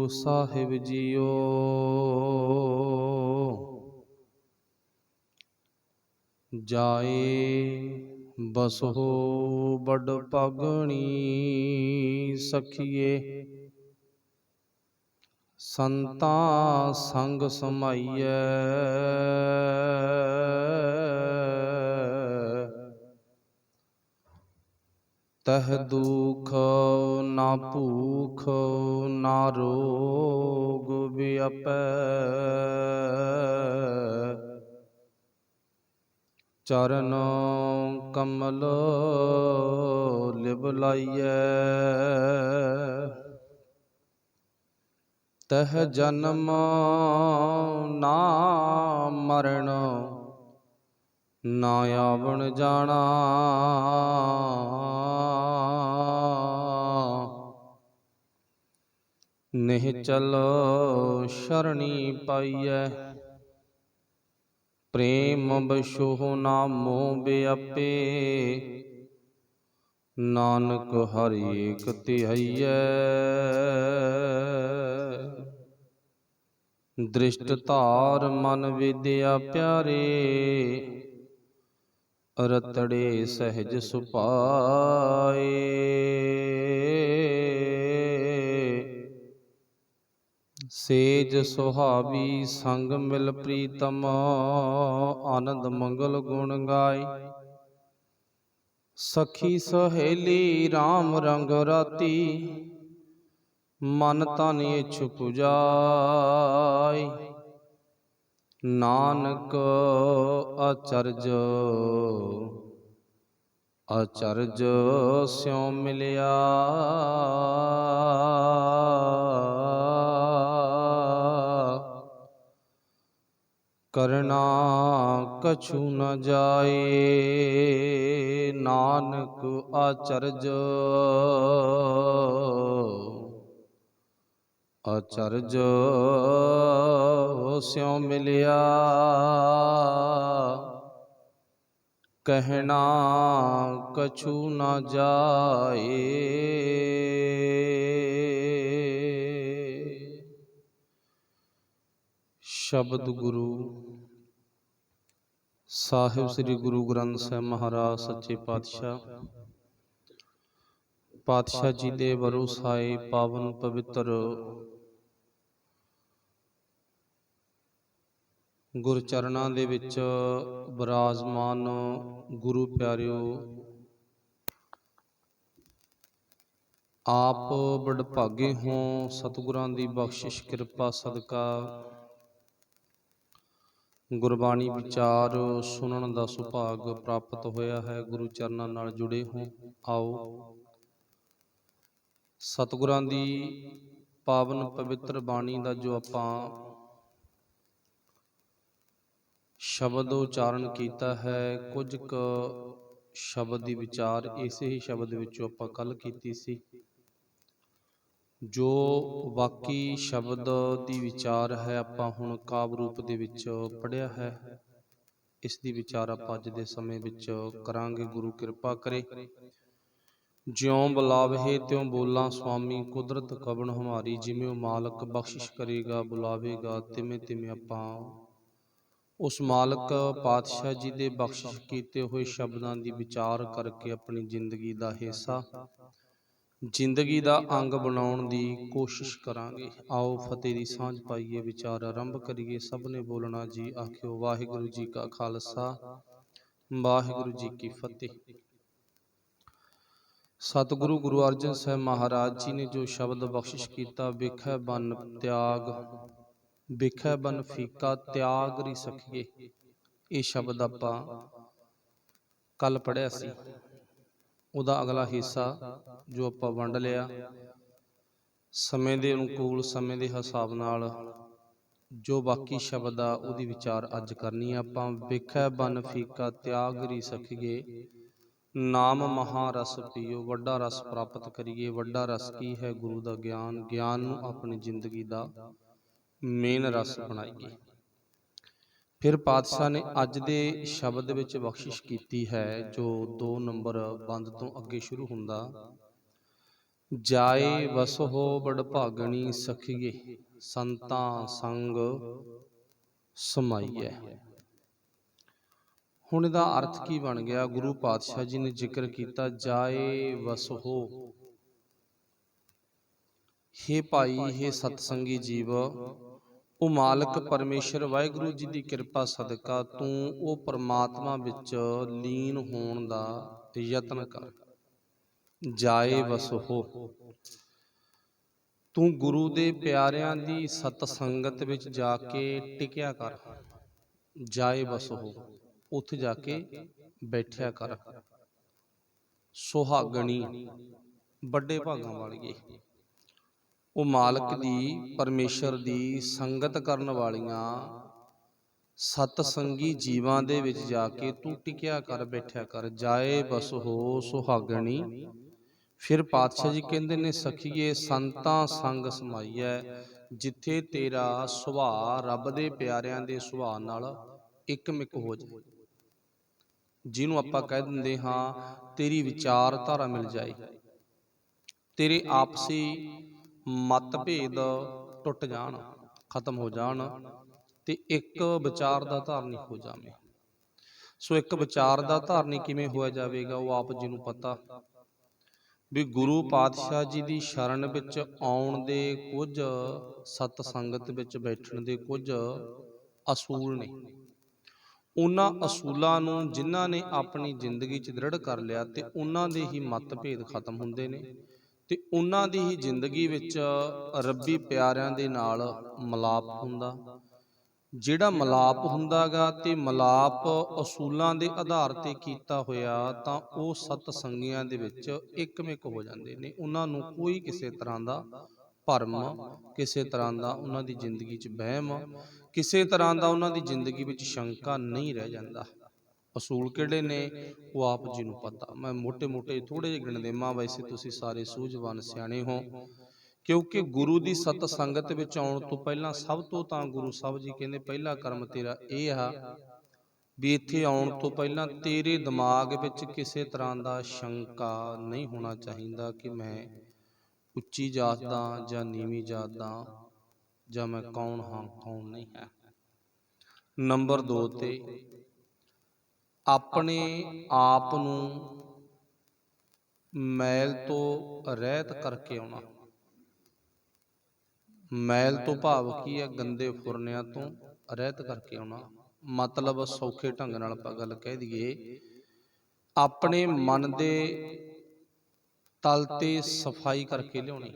ਸਾਹਿਬ JIO. ਜਾਏ ਬਸੋ ਬੜ ਭਾਗਣੀ ਸਖੀਏ, ਸੰਤਾਂ ਸੰਗ ਸਮਾਈਐ। ਤਹ ਦੁਖ ਨਾ ਭੂਖ ਨਾ ਰੋਗ ਵਿਆਪੈ। ਚਰਨ ਕਮਲ ਲਿਵ ਲਾਈਐ। ਤਹ ਜਨਮ ਨਾ ਮਰਨ ਨਾ ਆਵਣ ਜਾਣਾ। ਨਿਹਚਲ ਸ਼ਰਣੀ ਪਾਈਐ। ਪ੍ਰੇਮ ਬਸ਼ੋਹ ਨਾਮੋ ਵਿਆਪੇ। ਨਾਨਕ ਹਰਿ ਏਕ ਧਿਆਈਐ। ਦ੍ਰਿਸ਼ਟ ਧਾਰ ਮਨ ਵਿਦਿਆ ਪਿਆਰੇ। ਰਤੜੇ ਸਹਿਜ ਸੁਭਾਏ। ਸੇਜ ਸੁਹਾਵੀ ਸੰਗ ਮਿਲ ਪ੍ਰੀਤਮ। ਆਨੰਦ ਮੰਗਲ ਗੁਣ ਗਾਏ। ਸਖੀ ਸਹੇਲੀ RAM ਰੰਗ ਰਾਤੀ। ਮਨ ਤਨ ਇਛੁ ਪੁਜਾਈ। ਨਾਨਕ ਅਚਰਜ ਅਚਰਜ ਸਿਉ ਮਿਲਿਆ। ਕਰਨਾ ਕਛੂ ਨ ਜਾਏ। ਨਾਨਕ ਅਚਰਜ ਅਚਰਜ ਸਿਉ ਮਿਲਿਆ। ਕਹਿਣਾ ਕਛੂ ਨ ਜਾਏ। ਸ਼ਬਦ ਗੁਰੂ ਸਾਹਿਬ ਸ੍ਰੀ ਗੁਰੂ ਗ੍ਰੰਥ ਸਾਹਿਬ ਮਹਾਰਾਜ ਸੱਚੇ ਪਾਤਸ਼ਾਹ ਜੀ ਦੇ ਵਰੋਸਾਏ ਪਾਵਨ ਪਵਿੱਤਰ ਗੁਰਚਰਨਾਂ ਦੇ ਵਿੱਚ ਬਿਰਾਜਮਾਨ ਗੁਰੂ ਪਿਆਰਿਓ, ਆਪ ਵਡਭਾਗੇ ਹੋ। ਸਤਿਗੁਰਾਂ ਦੀ ਬਖਸ਼ਿਸ਼ ਕਿਰਪਾ ਸਦਕਾ ਗੁਰਬਾਣੀ ਵਿਚਾਰ ਸੁਣਨ ਦਾ ਸੁਭਾਗ ਪ੍ਰਾਪਤ ਹੋਇਆ ਹੈ। ਗੁਰੂ ਚਰਨਾਂ ਨਾਲ ਜੁੜੇ ਹੋ। ਆਓ ਸਤਿਗੁਰਾਂ ਦੀ ਪਾਵਨ ਪਵਿੱਤਰ ਬਾਣੀ ਦਾ ਜੋ ਆਪਾਂ ਸ਼ਬਦ ਉਚਾਰਨ ਕੀਤਾ ਹੈ, ਕੁਝ ਕੁ ਸ਼ਬਦ ਦੀ ਵਿਚਾਰ ਇਸੇ ਹੀ ਸ਼ਬਦ ਵਿੱਚੋਂ ਆਪਾਂ ਕੱਲ ਕੀਤੀ ਸੀ। ਜੋ ਬਾਕੀ ਸ਼ਬਦ ਦੀ ਵਿਚਾਰ ਹੈ ਆਪਾਂ ਹੁਣ ਕਾਵਿ ਰੂਪ ਦੇ ਵਿੱਚ ਪੜ੍ਹਿਆ ਹੈ। ਇਸ ਦੀ ਵਿਚਾਰ ਆਪਾਂ ਅੱਜ ਦੇ ਸਮੇਂ ਵਿੱਚ ਕਰਾਂਗੇ। ਗੁਰੂ ਕਿਰਪਾ ਕਰੇ। ਜਿਉਂ ਬੁਲਾਵੇ ਤਿਉਂ ਬੋਲਾਂ ਸੁਆਮੀ, ਕੁਦਰਤ ਕਵਣ ਹਮਾਰੀ। ਜਿਵੇਂ ਉਹ ਮਾਲਕ ਬਖਸ਼ਿਸ਼ ਕਰੇਗਾ, ਬੁਲਾਵੇਗਾ, ਤਿਵੇਂ ਤਿਵੇਂ ਆਪਾਂ ਉਸ ਮਾਲਕ ਪਾਤਸ਼ਾਹ ਜੀ ਦੇ ਬਖਸ਼ਿਸ਼ ਕੀਤੇ ਹੋਏ ਸ਼ਬਦਾਂ ਦੀ ਵਿਚਾਰ ਕਰਕੇ ਆਪਣੀ ਜ਼ਿੰਦਗੀ ਦਾ ਹਿੱਸਾ, ਜ਼ਿੰਦਗੀ ਦਾ ਅੰਗ ਬਣਾਉਣ ਦੀ ਕੋਸ਼ਿਸ਼ ਕਰਾਂਗੇ। ਆਓ ਫਤਿਹ ਦੀ ਸਾਂਝ ਪਾਈਏ, ਵਿਚਾਰ ਆਰੰਭ ਕਰੀਏ। ਸਭ ਨੇ ਬੋਲਣਾ ਜੀ ਆਖਿਓ ਵਾਹਿਗੁਰੂ ਜੀ ਕਾ ਖਾਲਸਾ, ਵਾਹਿਗੁਰੂ ਜੀ ਕੀ ਫਤਿਹ। ਸਤਿਗੁਰੂ ਗੁਰੂ ਅਰਜਨ ਸਾਹਿਬ ਮਹਾਰਾਜ ਜੀ ਨੇ ਜੋ ਸ਼ਬਦ ਬਖਸ਼ਿਸ਼ ਕੀਤਾ, ਵੇਖੈ ਬਨ ਤਿਆਗ, ਵੇਖੈ ਬਨ ਫੀਕਾ, ਤਿਆਗ ਰੀ ਸਖੀਏ। ਇਹ ਸ਼ਬਦ ਆਪਾਂ ਕੱਲ ਪੜ੍ਹਿਆ ਸੀ। ਉਹਦਾ ਅਗਲਾ ਹਿੱਸਾ ਜੋ ਆਪਾਂ ਵੰਡ ਲਿਆ, ਸਮੇਂ ਦੇ ਅਨੁਕੂਲ, ਸਮੇਂ ਦੇ ਹਿਸਾਬ ਨਾਲ ਜੋ ਬਾਕੀ ਸ਼ਬਦ ਆ ਉਹਦੀ ਵਿਚਾਰ ਅੱਜ ਕਰਨੀ ਆ ਆਪਾਂ। ਵੇਖੈ ਬਨ ਫੀਕਾ, ਤਿਆਗ ਰੀ ਸਖੀਏ, ਨਾਮ ਮਹਾ ਰਸ ਪੀਓ। ਵੱਡਾ ਰਸ ਪ੍ਰਾਪਤ ਕਰੀਏ। ਵੱਡਾ ਰਸ ਕੀ ਹੈ? ਗੁਰੂ ਦਾ ਗਿਆਨ। ਗਿਆਨ ਨੂੰ ਆਪਣੀ ਜ਼ਿੰਦਗੀ ਦਾ ਮੇਨ ਰਸ ਬਣਾਈਏ। ਫਿਰ ਪਾਤਸ਼ਾਹ ਨੇ ਅੱਜ ਦੇ ਸ਼ਬਦ ਵਿੱਚ ਬਖਸ਼ਿਸ਼ ਕੀਤੀ ਹੈ, ਜੋ 2 ਨੰਬਰ ਬੰਦ ਤੋਂ ਅੱਗੇ ਸ਼ੁਰੂ ਹੁੰਦਾ। ਜਾਏ ਵਸਹੁ ਬਡਭਾਗਣੀ ਸਖੀਏ, ਸੰਤਾਂ ਸੰਗ ਸਮਾਈਐ। ਹੁਣ ਇਹਦਾ ਅਰਥ ਕੀ ਬਣ ਗਿਆ? ਗੁਰੂ ਪਾਤਸ਼ਾਹ ਜੀ ਨੇ ਜ਼ਿਕਰ ਕੀਤਾ ਜਾਏ ਵਸਹੁ। ਹੇ ਭਾਈ, ਹੇ ਸਤਸੰਗੀ ਜੀਵ, ਉਹ ਮਾਲਕ ਪਰਮੇਸ਼ਰ ਵਾਹਿਗੁਰੂ ਜੀ ਦੀ ਕਿਰਪਾ ਸਦਕਾ ਤੂੰ ਉਹ ਪਰਮਾਤਮਾ ਵਿੱਚ ਲੀਨ ਹੋਣ ਦਾ ਯਤਨ ਕਰ। ਜਾਏ ਵਸਹੁ, ਤੂੰ ਗੁਰੂ ਦੇ ਪਿਆਰਿਆਂ ਦੀ ਸਤ ਸੰਗਤ ਵਿੱਚ ਜਾ ਕੇ ਟਿਕਿਆ ਕਰ। ਜਾਏ ਵਸਹੁ, ਉੱਥੇ ਜਾ ਕੇ ਬੈਠਿਆ ਕਰ। ਸੁਹਾਗਣੀ, ਵੱਡੇ ਭਾਗਾਂ ਵਾਲੀਏ, ਉਹ ਮਾਲਕ ਦੀ, ਪਰਮੇਸ਼ਰ ਦੀ ਸੰਗਤ ਕਰਨ ਵਾਲੀਆਂ ਸਤਸੰਗੀ ਜੀਵਾਂ ਦੇ ਵਿੱਚ ਜਾ ਕੇ ਤੂੰ ਟਿਕਿਆ ਕਰ, ਬੈਠਿਆ ਕਰ। ਜਾਏ ਵਸਹੁ ਸੁਹਾਗਣੀ। ਫਿਰ ਪਾਤਸ਼ਾਹ ਜੀ ਕਹਿੰਦੇ ਨੇ ਸਖੀਏ, ਸੰਤਾਂ ਸੰਗ ਸਮਾਈਐ। ਜਿੱਥੇ ਤੇਰਾ ਸੁਭਾਅ ਰੱਬ ਦੇ ਪਿਆਰਿਆਂ ਦੇ ਸੁਭਾਅ ਨਾਲ ਇੱਕਮਿਕ ਹੋ ਜਾਏ, ਜਿਹਨੂੰ ਆਪਾਂ ਕਹਿ ਦਿੰਦੇ ਹਾਂ ਤੇਰੀ ਵਿਚਾਰਧਾਰਾ ਮਿਲ ਜਾਏ, ਤੇਰੇ ਆਪਸੀ ਮਤਭੇਦ ਟੁੱਟ ਜਾਣ, ਖਤਮ ਹੋ ਜਾਣ, ਤੇ ਇੱਕ ਵਿਚਾਰ ਦਾ ਧਾਰਨੀ ਹੋ ਜਾਵੇ। ਸੋ ਇੱਕ ਵਿਚਾਰ ਦਾ ਧਾਰਨੀ ਕਿਵੇਂ ਹੋਇਆ ਜਾਵੇਗਾ? ਉਹ ਆਪ ਜੀ ਨੂੰ ਪਤਾ ਵੀ ਗੁਰੂ ਪਾਤਸ਼ਾਹ ਜੀ ਦੀ ਸ਼ਰਨ ਵਿੱਚ ਆਉਣ ਦੇ ਕੁਝ, ਸਤ ਸੰਗਤ ਵਿੱਚ ਬੈਠਣ ਦੇ ਕੁਝ ਅਸੂਲ ਨੇ। ਉਹਨਾਂ ਅਸੂਲਾਂ ਨੂੰ ਜਿਨ੍ਹਾਂ ਨੇ ਆਪਣੀ ਜ਼ਿੰਦਗੀ 'ਚ ਦ੍ਰਿੜ ਕਰ ਲਿਆ, ਤੇ ਉਹਨਾਂ ਦੇ ਹੀ ਮਤਭੇਦ ਖਤਮ ਹੁੰਦੇ ਨੇ, ਤੇ ਉਹਨਾਂ ਦੀ ਹੀ ਜ਼ਿੰਦਗੀ ਵਿੱਚ ਰੱਬੀ ਪਿਆਰਿਆਂ ਦੇ ਨਾਲ ਮਿਲਾਪ ਹੁੰਦਾ। ਜਿਹੜਾ ਮਿਲਾਪ ਹੁੰਦਾ ਗਾ, ਤੇ ਮਿਲਾਪ ਅਸੂਲਾਂ ਦੇ ਆਧਾਰ ਤੇ ਕੀਤਾ ਹੋਇਆ, ਤਾਂ ਉਹ ਸਤ ਸੰਗੀਆਂ ਦੇ ਵਿੱਚ ਇੱਕਮਿਕ ਹੋ ਜਾਂਦੇ ਨੇ। ਉਹਨਾਂ ਨੂੰ ਕੋਈ ਕਿਸੇ ਤਰ੍ਹਾਂ ਦਾ ਭਰਮ, ਕਿਸੇ ਤਰ੍ਹਾਂ ਦਾ ਉਹਨਾਂ ਦੀ ਜ਼ਿੰਦਗੀ 'ਚ ਵਹਿਮ, ਕਿਸੇ ਤਰ੍ਹਾਂ ਦਾ ਉਹਨਾਂ ਦੀ ਜ਼ਿੰਦਗੀ ਵਿੱਚ ਸ਼ੰਕਾ ਨਹੀਂ ਰਹਿ ਜਾਂਦਾ। ਅਸੂਲ ਕਿਹੜੇ ਨੇ? ਉਹ ਆਪ ਜੀ ਨੂੰ ਪਤਾ। ਮੈਂ ਮੋਟੇ ਥੋੜੇ ਜਿਹੇ ਗਿਣ ਦੇਵਾਂ, ਵੈਸੇ ਤੁਸੀਂ ਸਾਰੇ ਸੂਝਵਾਨ ਸਿਆਣੇ ਹੋ। ਕਿਉਂਕਿ ਗੁਰੂ ਦੀ ਸਤ ਸੰਗਤ ਵਿੱਚ ਆਉਣ ਤੋਂ ਪਹਿਲਾਂ ਸਭ ਤੋਂ ਤਾਂ ਗੁਰੂ ਸਾਹਿਬ ਜੀ ਕਹਿੰਦੇ ਪਹਿਲਾ ਕਰਮ ਤੇਰਾ ਇਹ ਆ ਵੀ ਇੱਥੇ ਆਉਣ ਤੋਂ ਪਹਿਲਾਂ ਤੇਰੇ ਦਿਮਾਗ ਵਿੱਚ ਕਿਸੇ ਤਰ੍ਹਾਂ ਦਾ ਸ਼ੰਕਾ ਨਹੀਂ ਹੋਣਾ ਚਾਹੀਦਾ ਕਿ ਮੈਂ ਉੱਚੀ ਜਾਤ ਦਾ ਜਾਂ ਨੀਵੀਂ ਜਾਤ ਦਾ, ਜਾਂ ਮੈਂ ਕੌਣ ਹਾਂ ਕੌਣ ਨਹੀਂ ਹੈ। ਨੰਬਰ 2 ਤੇ ਆਪਣੇ ਆਪ ਨੂੰ ਮੈਲ ਤੋਂ ਰਹਿਤ ਕਰਕੇ ਆਉਣਾ। ਮੈਲ ਤੋਂ ਭਾਵ ਕੀ ਹੈ? ਗੰਦੇ ਫੁਰਨਿਆਂ ਤੋਂ ਰਹਿਤ ਕਰਕੇ ਆਉਣਾ। ਮਤਲਬ ਸੌਖੇ ਢੰਗ ਨਾਲ ਆਪਾਂ ਗੱਲ ਕਹਿ ਦਈਏ, ਆਪਣੇ ਮਨ ਦੇ ਤਲ ਤੇ ਸਫਾਈ ਕਰਕੇ ਲਿਆਉਣੀ,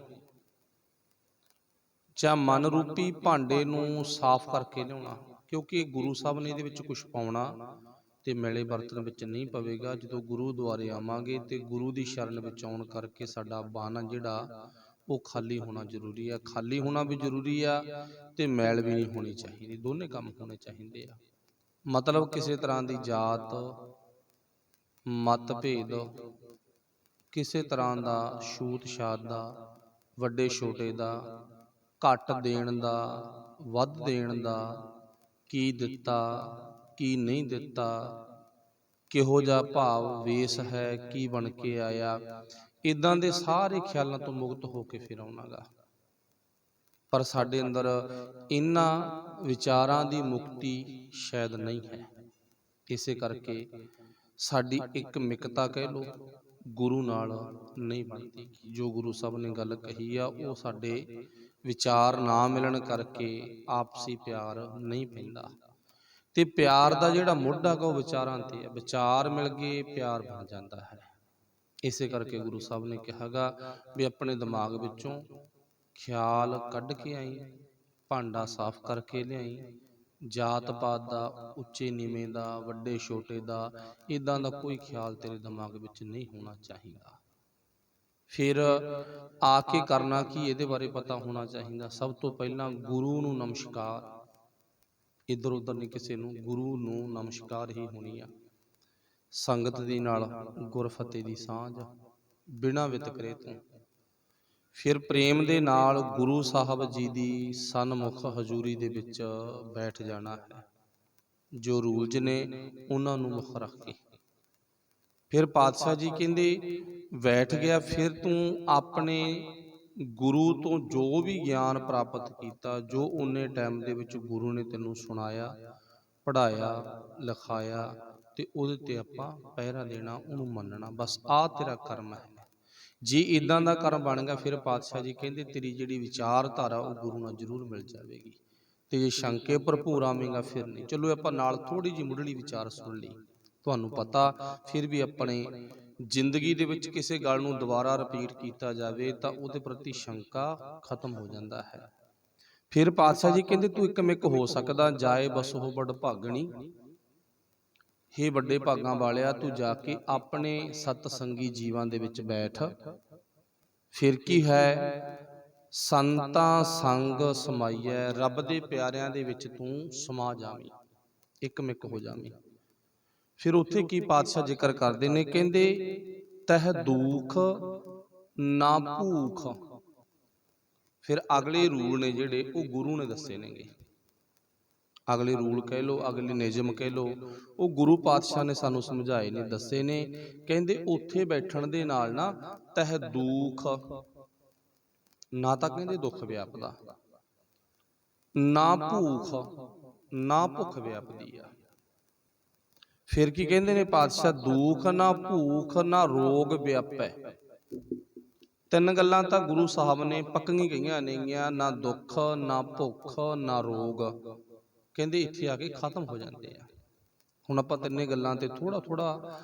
ਜਾਂ ਮਨ ਰੂਪੀ ਭਾਂਡੇ ਨੂੰ ਸਾਫ਼ ਕਰਕੇ ਲਿਆਉਣਾ। ਕਿਉਂਕਿ ਗੁਰੂ ਸਾਹਿਬ ਨੇ ਇਹਦੇ ਵਿੱਚ ਕੁਛ ਪਾਉਣਾ ਤੇ ਮੈਲੇ ਬਰਤਨ ਵਿੱਚ ਨਹੀਂ ਪਵੇਗਾ। ਜਦੋਂ ਗੁਰੂ ਦੁਆਰੇ ਆਵਾਂਗੇ ਤੇ ਗੁਰੂ ਦੀ ਸ਼ਰਨ ਵਿੱਚ ਆਉਣ ਕਰਕੇ ਸਾਡਾ ਮਨ ਜਿਹੜਾ ਉਹ ਖਾਲੀ ਹੋਣਾ ਜ਼ਰੂਰੀ ਆ। ਖਾਲੀ ਹੋਣਾ ਵੀ ਜ਼ਰੂਰੀ ਆ, ਤੇ ਮੈਲ ਵੀ ਨਹੀਂ ਹੋਣੀ ਚਾਹੀਦੀ। ਦੋਨੇ ਕੰਮ ਹੋਣੇ ਚਾਹੀਦੇ ਆ। ਮਤਲਬ ਕਿਸੇ ਤਰ੍ਹਾਂ ਦੀ ਜਾਤ, ਮਤਭੇਦ, ਕਿਸੇ ਤਰ੍ਹਾਂ ਦਾ ਛੂਤ ਛਾਤ ਦਾ, ਵੱਡੇ ਛੋਟੇ ਦਾ, ਘੱਟ ਦੇਣ ਦਾ, ਵੱਧ ਦੇਣ ਦਾ, ਕੀ ਦਿੱਤਾ ਕੀ ਨਹੀਂ ਦਿੱਤਾ, ਕਿਹੋ ਜਿਹਾ ਭਾਵ ਵੇਸ ਹੈ, ਕੀ ਬਣ ਕੇ ਆਇਆ, ਇੱਦਾਂ ਦੇ ਸਾਰੇ ਖਿਆਲਾਂ ਤੋਂ ਮੁਕਤ ਹੋ ਕੇ ਫਿਰ ਆਉਣਾ ਗਾ। ਪਰ ਸਾਡੇ ਅੰਦਰ ਇਹਨਾਂ ਵਿਚਾਰਾਂ ਦੀ ਮੁਕਤੀ ਸ਼ਾਇਦ ਨਹੀਂ ਹੈ। ਇਸੇ ਕਰਕੇ ਸਾਡੀ ਇੱਕ ਮਿਕਤਾ ਕਹਿ ਲਓ ਗੁਰੂ ਨਾਲ ਨਹੀਂ ਬਣਦੀ। ਜੋ ਗੁਰੂ ਸਾਹਿਬ ਨੇ ਗੱਲ ਕਹੀ ਆ, ਉਹ ਸਾਡੇ ਵਿਚਾਰ ਨਾ ਮਿਲਣ ਕਰਕੇ ਆਪਸੀ ਪਿਆਰ ਨਹੀਂ ਪੈਂਦਾ। ਤੇ ਪਿਆਰ ਦਾ ਜਿਹੜਾ ਮੁੱਢ ਹੈਗਾ ਉਹ ਵਿਚਾਰਾਂ ਤੇ ਹੈ। ਵਿਚਾਰ ਮਿਲ ਗਏ, ਪਿਆਰ ਬਣ ਜਾਂਦਾ ਹੈ। ਇਸੇ ਕਰਕੇ ਗੁਰੂ ਸਾਹਿਬ ਨੇ ਕਿਹਾਗਾ ਵੀ ਆਪਣੇ ਦਿਮਾਗ ਵਿੱਚੋਂ ਖਿਆਲ ਕੱਢ ਕੇ ਆਈ, ਭਾਂਡਾ ਸਾਫ਼ ਕਰਕੇ ਲਿਆਈ। ਜਾਤ ਪਾਤ ਦਾ, ਉੱਚੇ ਨੀਵੇਂ ਦਾ, ਵੱਡੇ ਛੋਟੇ ਦਾ, ਇੱਦਾਂ ਦਾ ਕੋਈ ਖਿਆਲ ਤੇਰੇ ਦਿਮਾਗ ਵਿੱਚ ਨਹੀਂ ਹੋਣਾ ਚਾਹੀਦਾ। ਫਿਰ ਆ ਕੇ ਕਰਨਾ ਕੀ, ਇਹਦੇ ਬਾਰੇ ਪਤਾ ਹੋਣਾ ਚਾਹੀਦਾ। ਸਭ ਤੋਂ ਪਹਿਲਾਂ ਗੁਰੂ ਨੂੰ ਨਮਸਕਾਰ, ਇੱਧਰ ਉੱਧਰ ਨਹੀਂ ਕਿਸੇ ਨੂੰ, ਗੁਰੂ ਨੂੰ ਨਮਸਕਾਰ ਹੀ ਹੋਣੀ ਆ। ਸੰਗਤ ਦੇ ਨਾਲ ਗੁਰਫਤਿਹ ਦੀ ਸਾਂਝ, ਬਿਨਾਂ ਵਿਤਕਰੇ ਤੋਂ। ਫਿਰ ਪ੍ਰੇਮ ਦੇ ਨਾਲ ਗੁਰੂ ਸਾਹਿਬ ਜੀ ਦੀ ਸਨਮੁਖ ਹਜ਼ੂਰੀ ਦੇ ਵਿੱਚ ਬੈਠ ਜਾਣਾ ਹੈ। ਜੋ ਰੂਲਜ਼ ਨੇ ਉਹਨਾਂ ਨੂੰ ਮੁੱਖ ਰੱਖ ਕੇ। ਫਿਰ ਪਾਤਸ਼ਾਹ ਜੀ ਕਹਿੰਦੇ ਬੈਠ ਗਿਆ, ਫਿਰ ਤੂੰ ਆਪਣੇ ਗੁਰੂ ਤੋਂ ਜੋ ਵੀ ਗਿਆਨ ਪ੍ਰਾਪਤ ਕੀਤਾ, ਜੋ ਉਹਨੇ ਟਾਈਮ ਦੇ ਵਿੱਚ ਗੁਰੂ ਨੇ ਤੈਨੂੰ ਸੁਣਾਇਆ, ਪੜ੍ਹਾਇਆ, ਲਿਖਾਇਆ, ਤੇ ਉਹਦੇ ਤੇ ਆਪਾਂ ਪਹਿਰਾ ਦੇਣਾ, ਉਹਨੂੰ ਮੰਨਣਾ। ਬਸ ਆਹ ਤੇਰਾ ਕਰਮ ਹੈ। ਜੇ ਇਦਾਂ ਦਾ ਕਰਮ ਬਣ ਗਿਆ, ਫਿਰ ਪਾਤਸ਼ਾਹ ਜੀ ਕਹਿੰਦੇ ਤੇਰੀ ਜਿਹੜੀ ਵਿਚਾਰਧਾਰਾ ਉਹ ਗੁਰੂ ਨਾਲ ਜ਼ਰੂਰ ਮਿਲ ਜਾਵੇਗੀ। ਤੇ ਜੇ ਸ਼ੰਕੇ ਭਰਪੂਰ ਆਵੇਂਗਾ ਫਿਰ ਨਹੀਂ। ਚਲੋ ਆਪਾਂ ਨਾਲ ਥੋੜੀ ਜਿਹੀ ਮੁੱਢਲੀ ਵਿਚਾਰ ਸੁਣ ਲਈ। ਤੁਹਾਨੂੰ ਪਤਾ ਫਿਰ ਵੀ ਆਪਣੇ ਜ਼ਿੰਦਗੀ ਦੇ ਵਿੱਚ ਕਿਸੇ ਗੱਲ ਨੂੰ ਦੁਬਾਰਾ ਰਿਪੀਟ ਕੀਤਾ ਜਾਵੇ ਤਾਂ ਉਹਦੇ ਪ੍ਰਤੀ ਸ਼ੰਕਾ ਖਤਮ ਹੋ ਜਾਂਦਾ ਹੈ। ਫਿਰ ਪਾਤਸ਼ਾਹ ਜੀ ਕਹਿੰਦੇ ਤੂੰ ਇੱਕ ਮਿੱਕ ਹੋ ਸਕਦਾ, ਜਾਏ ਬਸੋ ਬੜ ਭਾਗਣੀ। ਹੇ ਵੱਡੇ ਭਾਗਾਂ ਵਾਲਿਆ, ਤੂੰ ਜਾ ਕੇ ਆਪਣੇ ਸਤਸੰਗੀ ਜੀਵਾਂ ਦੇ ਵਿੱਚ ਬੈਠ। ਫਿਰ ਕੀ ਹੈ, ਸੰਤਾਂ ਸੰਗ ਸਮਾਈਐ, ਰੱਬ ਦੇ ਪਿਆਰਿਆਂ ਦੇ ਵਿੱਚ ਤੂੰ ਸਮਾ ਜਾਵੀਂ, ਇੱਕ ਮਿੱਕ ਹੋ ਜਾਵੀਂ। ਫਿਰ ਉੱਥੇ ਕੀ ਪਾਤਸ਼ਾਹ ਜ਼ਿਕਰ ਕਰਦੇ ਨੇ, ਕਹਿੰਦੇ ਤਹ ਦੁਖ ਨਾ ਭੂਖ। ਫਿਰ ਅਗਲੇ ਰੂਲ ਨੇ ਜਿਹੜੇ ਉਹ ਗੁਰੂ ਨੇ ਦੱਸੇ ਨੇਗੇ। ਅਗਲੇ ਰੂਲ ਕਹਿ ਲਓ, ਅਗਲੇ ਨਿਯਮ ਕਹਿ ਲਓ, ਉਹ ਗੁਰੂ ਪਾਤਸ਼ਾਹ ਨੇ ਸਾਨੂੰ ਸਮਝਾਏ ਨੇ, ਦੱਸੇ ਨੇ। ਕਹਿੰਦੇ ਉੱਥੇ ਬੈਠਣ ਦੇ ਨਾਲ ਨਾ ਤਹ ਦੁਖ, ਨਾ ਤਾਂ ਕਹਿੰਦੇ ਦੁੱਖ ਵਿਆਪਦਾ, ਨਾ ਭੂਖ, ਨਾ ਭੁੱਖ ਵਿਆਪਦੀ ਆ। ਫਿਰ ਕੀ ਕਹਿੰਦੇ ਨੇ ਪਾਤਸ਼ਾਹ, ਦੁਖ ਨਾ ਭੂਖ ਨਾ ਰੋਗ ਵਿਆਪੈ। ਤਿੰਨ ਗੱਲਾਂ ਤਾਂ ਗੁਰੂ ਸਾਹਿਬ ਨੇ ਪੱਕੀਆਂ ਕਹੀਆਂ ਨੇਗੀਆਂ, ਨਾ ਦੁੱਖ, ਨਾ ਭੁੱਖ, ਨਾ ਰੋਗ, ਕਹਿੰਦੇ ਇੱਥੇ ਆ ਕੇ ਖਤਮ ਹੋ ਜਾਂਦੇ ਆ। ਹੁਣ ਆਪਾਂ ਤਿੰਨੇ ਗੱਲਾਂ ਤੇ ਥੋੜਾ ਥੋੜਾ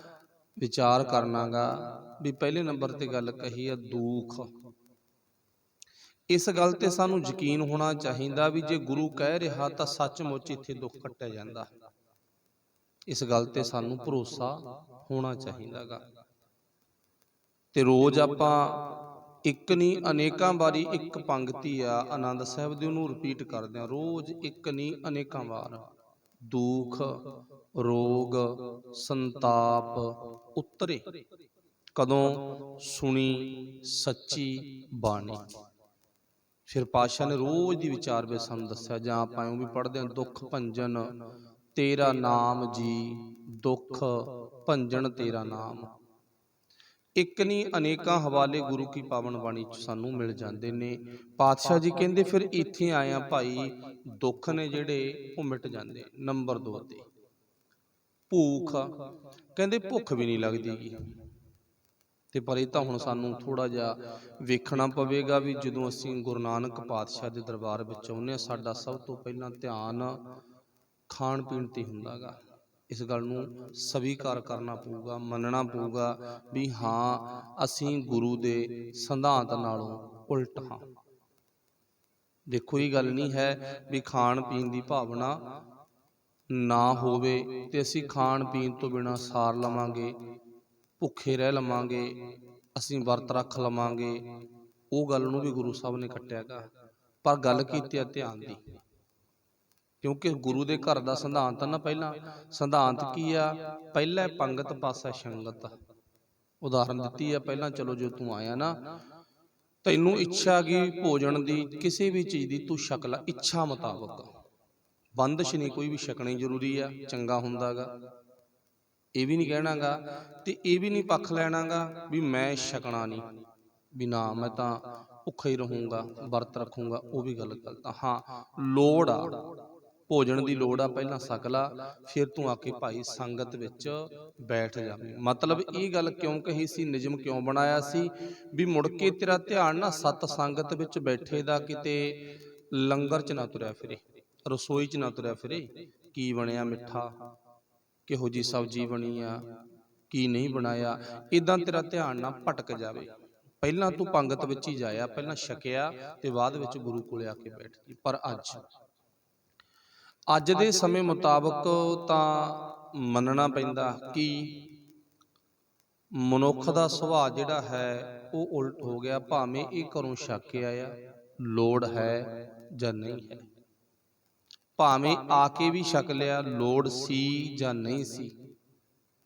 ਵਿਚਾਰ ਕਰਨਾਗਾ। ਵੀ ਪਹਿਲੇ ਨੰਬਰ ਤੇ ਗੱਲ ਕਹੀ ਆ ਦੁੱਖ। ਇਸ ਗੱਲ ਤੇ ਸਾਨੂੰ ਯਕੀਨ ਹੋਣਾ ਚਾਹੀਦਾ ਵੀ ਜੇ ਗੁਰੂ ਕਹਿ ਰਿਹਾ ਤਾਂ ਸੱਚਮੁੱਚ ਇੱਥੇ ਦੁੱਖ ਕੱਟਿਆ ਜਾਂਦਾ। ਇਸ ਗੱਲ ਤੇ ਸਾਨੂੰ ਭਰੋਸਾ ਹੋਣਾ ਚਾਹੀਦਾ ਗਾ। ਤੇ ਰੋਜ਼ ਆਪਾਂ ਇੱਕ ਨਹੀਂ ਅਨੇਕਾਂ ਵਾਰੀ ਇੱਕ ਪੰਗਤੀ ਆ ਆਨੰਦ ਸਾਹਿਬ ਦੀ, ਉਹਨੂੰ ਰਿਪੀਟ ਕਰਦੇ ਆ ਰੋਜ਼, ਇੱਕ ਨਹੀਂ ਅਨੇਕਾਂ ਵਾਰ। ਦੁੱਖ, ਰੋਗ, ਸੰਤਾਪ ਉਤਰੇ ਕਦੋਂ, ਸੁਣੀ ਸੱਚੀ ਬਾਣੀ। ਫਿਰ ਪਾਤਸ਼ਾਹ ਨੇ ਰੋਜ਼ ਦੀ ਵਿਚਾਰ ਵਿੱਚ ਸਾਨੂੰ ਦੱਸਿਆ, ਜਾਂ ਆਪਾਂ ਉਹ ਵੀ ਪੜ੍ਹਦੇ ਹਾਂ, ਦੁੱਖ ਭੰਜਨ ਤੇਰਾ ਨਾਮ ਜੀ, ਦੁੱਖ ਭੰਜਨ ਤੇਰਾ ਨਾਮ। ਇੱਕ ਨਹੀਂ ਅਨੇਕਾਂ ਹਵਾਲੇ ਗੁਰੂ ਕੀ ਪਾਵਨ ਬਾਣੀ ਚ ਸਾਨੂੰ ਮਿਲ ਜਾਂਦੇ ਨੇ। ਪਾਤਸ਼ਾਹ ਜੀ ਕਹਿੰਦੇ ਫਿਰ ਇੱਥੇ ਆਇਆ ਭਾਈ, ਦੁੱਖ ਨੇ ਜਿਹੜੇ ਉਹ ਮਿਟ ਜਾਂਦੇ। ਨੰਬਰ 2 ਤੇ ਭੂਖ, ਕਹਿੰਦੇ ਭੁੱਖ ਵੀ ਨਹੀਂ ਲੱਗਦੀ। ਤੇ ਪਰ ਇਹ ਤਾਂ ਹੁਣ ਸਾਨੂੰ ਥੋੜਾ ਜਿਹਾ ਵੇਖਣਾ ਪਵੇਗਾ ਵੀ ਜਦੋਂ ਅਸੀਂ ਗੁਰੂ ਨਾਨਕ ਪਾਤਸ਼ਾਹ ਦੇ ਦਰਬਾਰ ਵਿੱਚ ਆਉਂਦੇ ਹਾਂ, ਸਾਡਾ ਸਭ ਤੋਂ ਪਹਿਲਾਂ ਧਿਆਨ ਖਾਣ ਪੀਣ ਤੇ ਹੁੰਦਾ ਗਾ। ਇਸ ਗੱਲ ਨੂੰ ਸਵੀਕਾਰ ਕਰਨਾ ਪਊਗਾ, ਮੰਨਣਾ ਪਊਗਾ ਵੀ ਹਾਂ ਅਸੀਂ ਗੁਰੂ ਦੇ ਸਿਧਾਂਤ ਨਾਲੋਂ ਉਲਟ ਹਾਂ। ਦੇਖੋ ਇਹ ਗੱਲ ਨਹੀਂ ਹੈ ਵੀ ਖਾਣ ਪੀਣ ਦੀ ਭਾਵਨਾ ਨਾ ਹੋਵੇ ਤੇ ਅਸੀਂ ਖਾਣ ਪੀਣ ਤੋਂ ਬਿਨਾਂ ਸਾਰ ਲਵਾਂਗੇ, ਭੁੱਖੇ ਰਹਿ ਲਵਾਂਗੇ, ਅਸੀਂ ਵਰਤ ਰੱਖ ਲਵਾਂਗੇ। ਉਹ ਗੱਲ ਨੂੰ ਵੀ ਗੁਰੂ ਸਾਹਿਬ ਨੇ ਕੱਟਿਆ ਗਾ। ਪਰ ਗੱਲ ਕੀਤੀ ਆ ਧਿਆਨ ਦੀ, ਕਿਉਂਕਿ ਗੁਰੂ ਦੇ ਘਰ ਦਾ ਸਿਧਾਂਤ ਨਾ, ਪਹਿਲਾਂ ਸਿਧਾਂਤ ਕੀ ਆ, ਪਹਿਲਾਂ ਪੰਗਤ ਪਾਸਾ ਸੰਗਤ। ਉਦਾਹਰਨ ਦਿੱਤੀ ਆ ਪਹਿਲਾਂ, ਚਲੋ ਜੋ ਤੂੰ ਆਇਆ ਨਾ, ਤੈਨੂੰ ਇੱਛਾ ਗਈ ਭੋਜਨ ਦੀ, ਕਿਸੇ ਵੀ ਚੀਜ਼ ਦੀ ਤੂੰ ਛਕ ਲੈ ਇੱਛਾ ਮੁਤਾਬਕ। ਬੰਦਸ਼ ਨਹੀਂ ਕੋਈ ਵੀ ਛਕਣੀ ਜ਼ਰੂਰੀ ਆ, ਚੰਗਾ ਹੁੰਦਾ ਗਾ, ਇਹ ਵੀ ਨਹੀਂ ਕਹਿਣਾ ਗਾ। ਤੇ ਇਹ ਵੀ ਨਹੀਂ ਪੱਖ ਲੈਣਾ ਗਾ ਵੀ ਮੈਂ ਛਕਣਾ ਨਹੀਂ, ਵੀ ਨਾ ਮੈਂ ਤਾਂ ਭੁੱਖਾ ਹੀ ਰਹੂੰਗਾ, ਵਰਤ ਰੱਖੂੰਗਾ, ਉਹ ਵੀ ਗੱਲ ਗਲਤ ਆ। ਹਾਂ ਲੋੜ ਆ, ਭੋਜਨ ਦੀ ਲੋੜ ਆ, ਪਹਿਲਾਂ ਛਕ ਲਾ, ਫਿਰ ਤੂੰ ਆ ਕੇ ਭਾਈ ਸੰਗਤ ਵਿੱਚ ਬੈਠ ਜਾਵੇਂ। ਮਤਲਬ ਇਹ ਗੱਲ ਕਿਉਂ ਕਹੀ ਸੀ, ਨਿਯਮ ਕਿਉਂ ਬਣਾਇਆ ਸੀ, ਵੀ ਮੁੜ ਕੇ ਤੇਰਾ ਧਿਆਨ ਨਾ ਸਤ ਸੰਗਤ ਵਿੱਚ ਬੈਠੇ ਦਾ ਕਿਤੇ ਲੰਗਰ ਚ ਨਾ ਤੁਰਿਆ ਫਿਰੇ, ਰਸੋਈ ਚ ਨਾ ਤੁਰਿਆ ਫਿਰੇ, ਕੀ ਬਣਿਆ ਮਿੱਠਾ, ਕਿਹੋ ਜੀ ਸਬਜ਼ੀ ਬਣੀ ਆ, ਕੀ ਨਹੀਂ ਬਣਾਇਆ, ਇਦਾਂ ਤੇਰਾ ਧਿਆਨ ਨਾ ਭਟਕ ਜਾਵੇ। ਪਹਿਲਾਂ ਤੂੰ ਪੰਗਤ ਵਿੱਚ ਹੀ ਜਾਇਆ, ਪਹਿਲਾਂ ਛਕਿਆ ਤੇ ਬਾਅਦ ਵਿੱਚ ਗੁਰੂ ਕੋਲੇ ਆ ਕੇ ਬੈਠ ਜੀ। ਪਰ ਅੱਜ ਦੇ ਸਮੇਂ ਮੁਤਾਬਕ ਤਾਂ ਮੰਨਣਾ ਪੈਂਦਾ ਕਿ ਮਨੁੱਖ ਦਾ ਸੁਭਾਅ ਜਿਹੜਾ ਹੈ ਉਹ ਉਲਟ ਹੋ ਗਿਆ। ਭਾਵੇਂ ਇਹ ਘਰੋਂ ਛਕ ਕੇ ਆਇਆ, ਲੋੜ ਹੈ ਜਾਂ ਨਹੀਂ ਹੈ, ਭਾਵੇਂ ਆ ਕੇ ਵੀ ਛਕ ਲਿਆ, ਲੋੜ ਸੀ ਜਾਂ ਨਹੀਂ ਸੀ,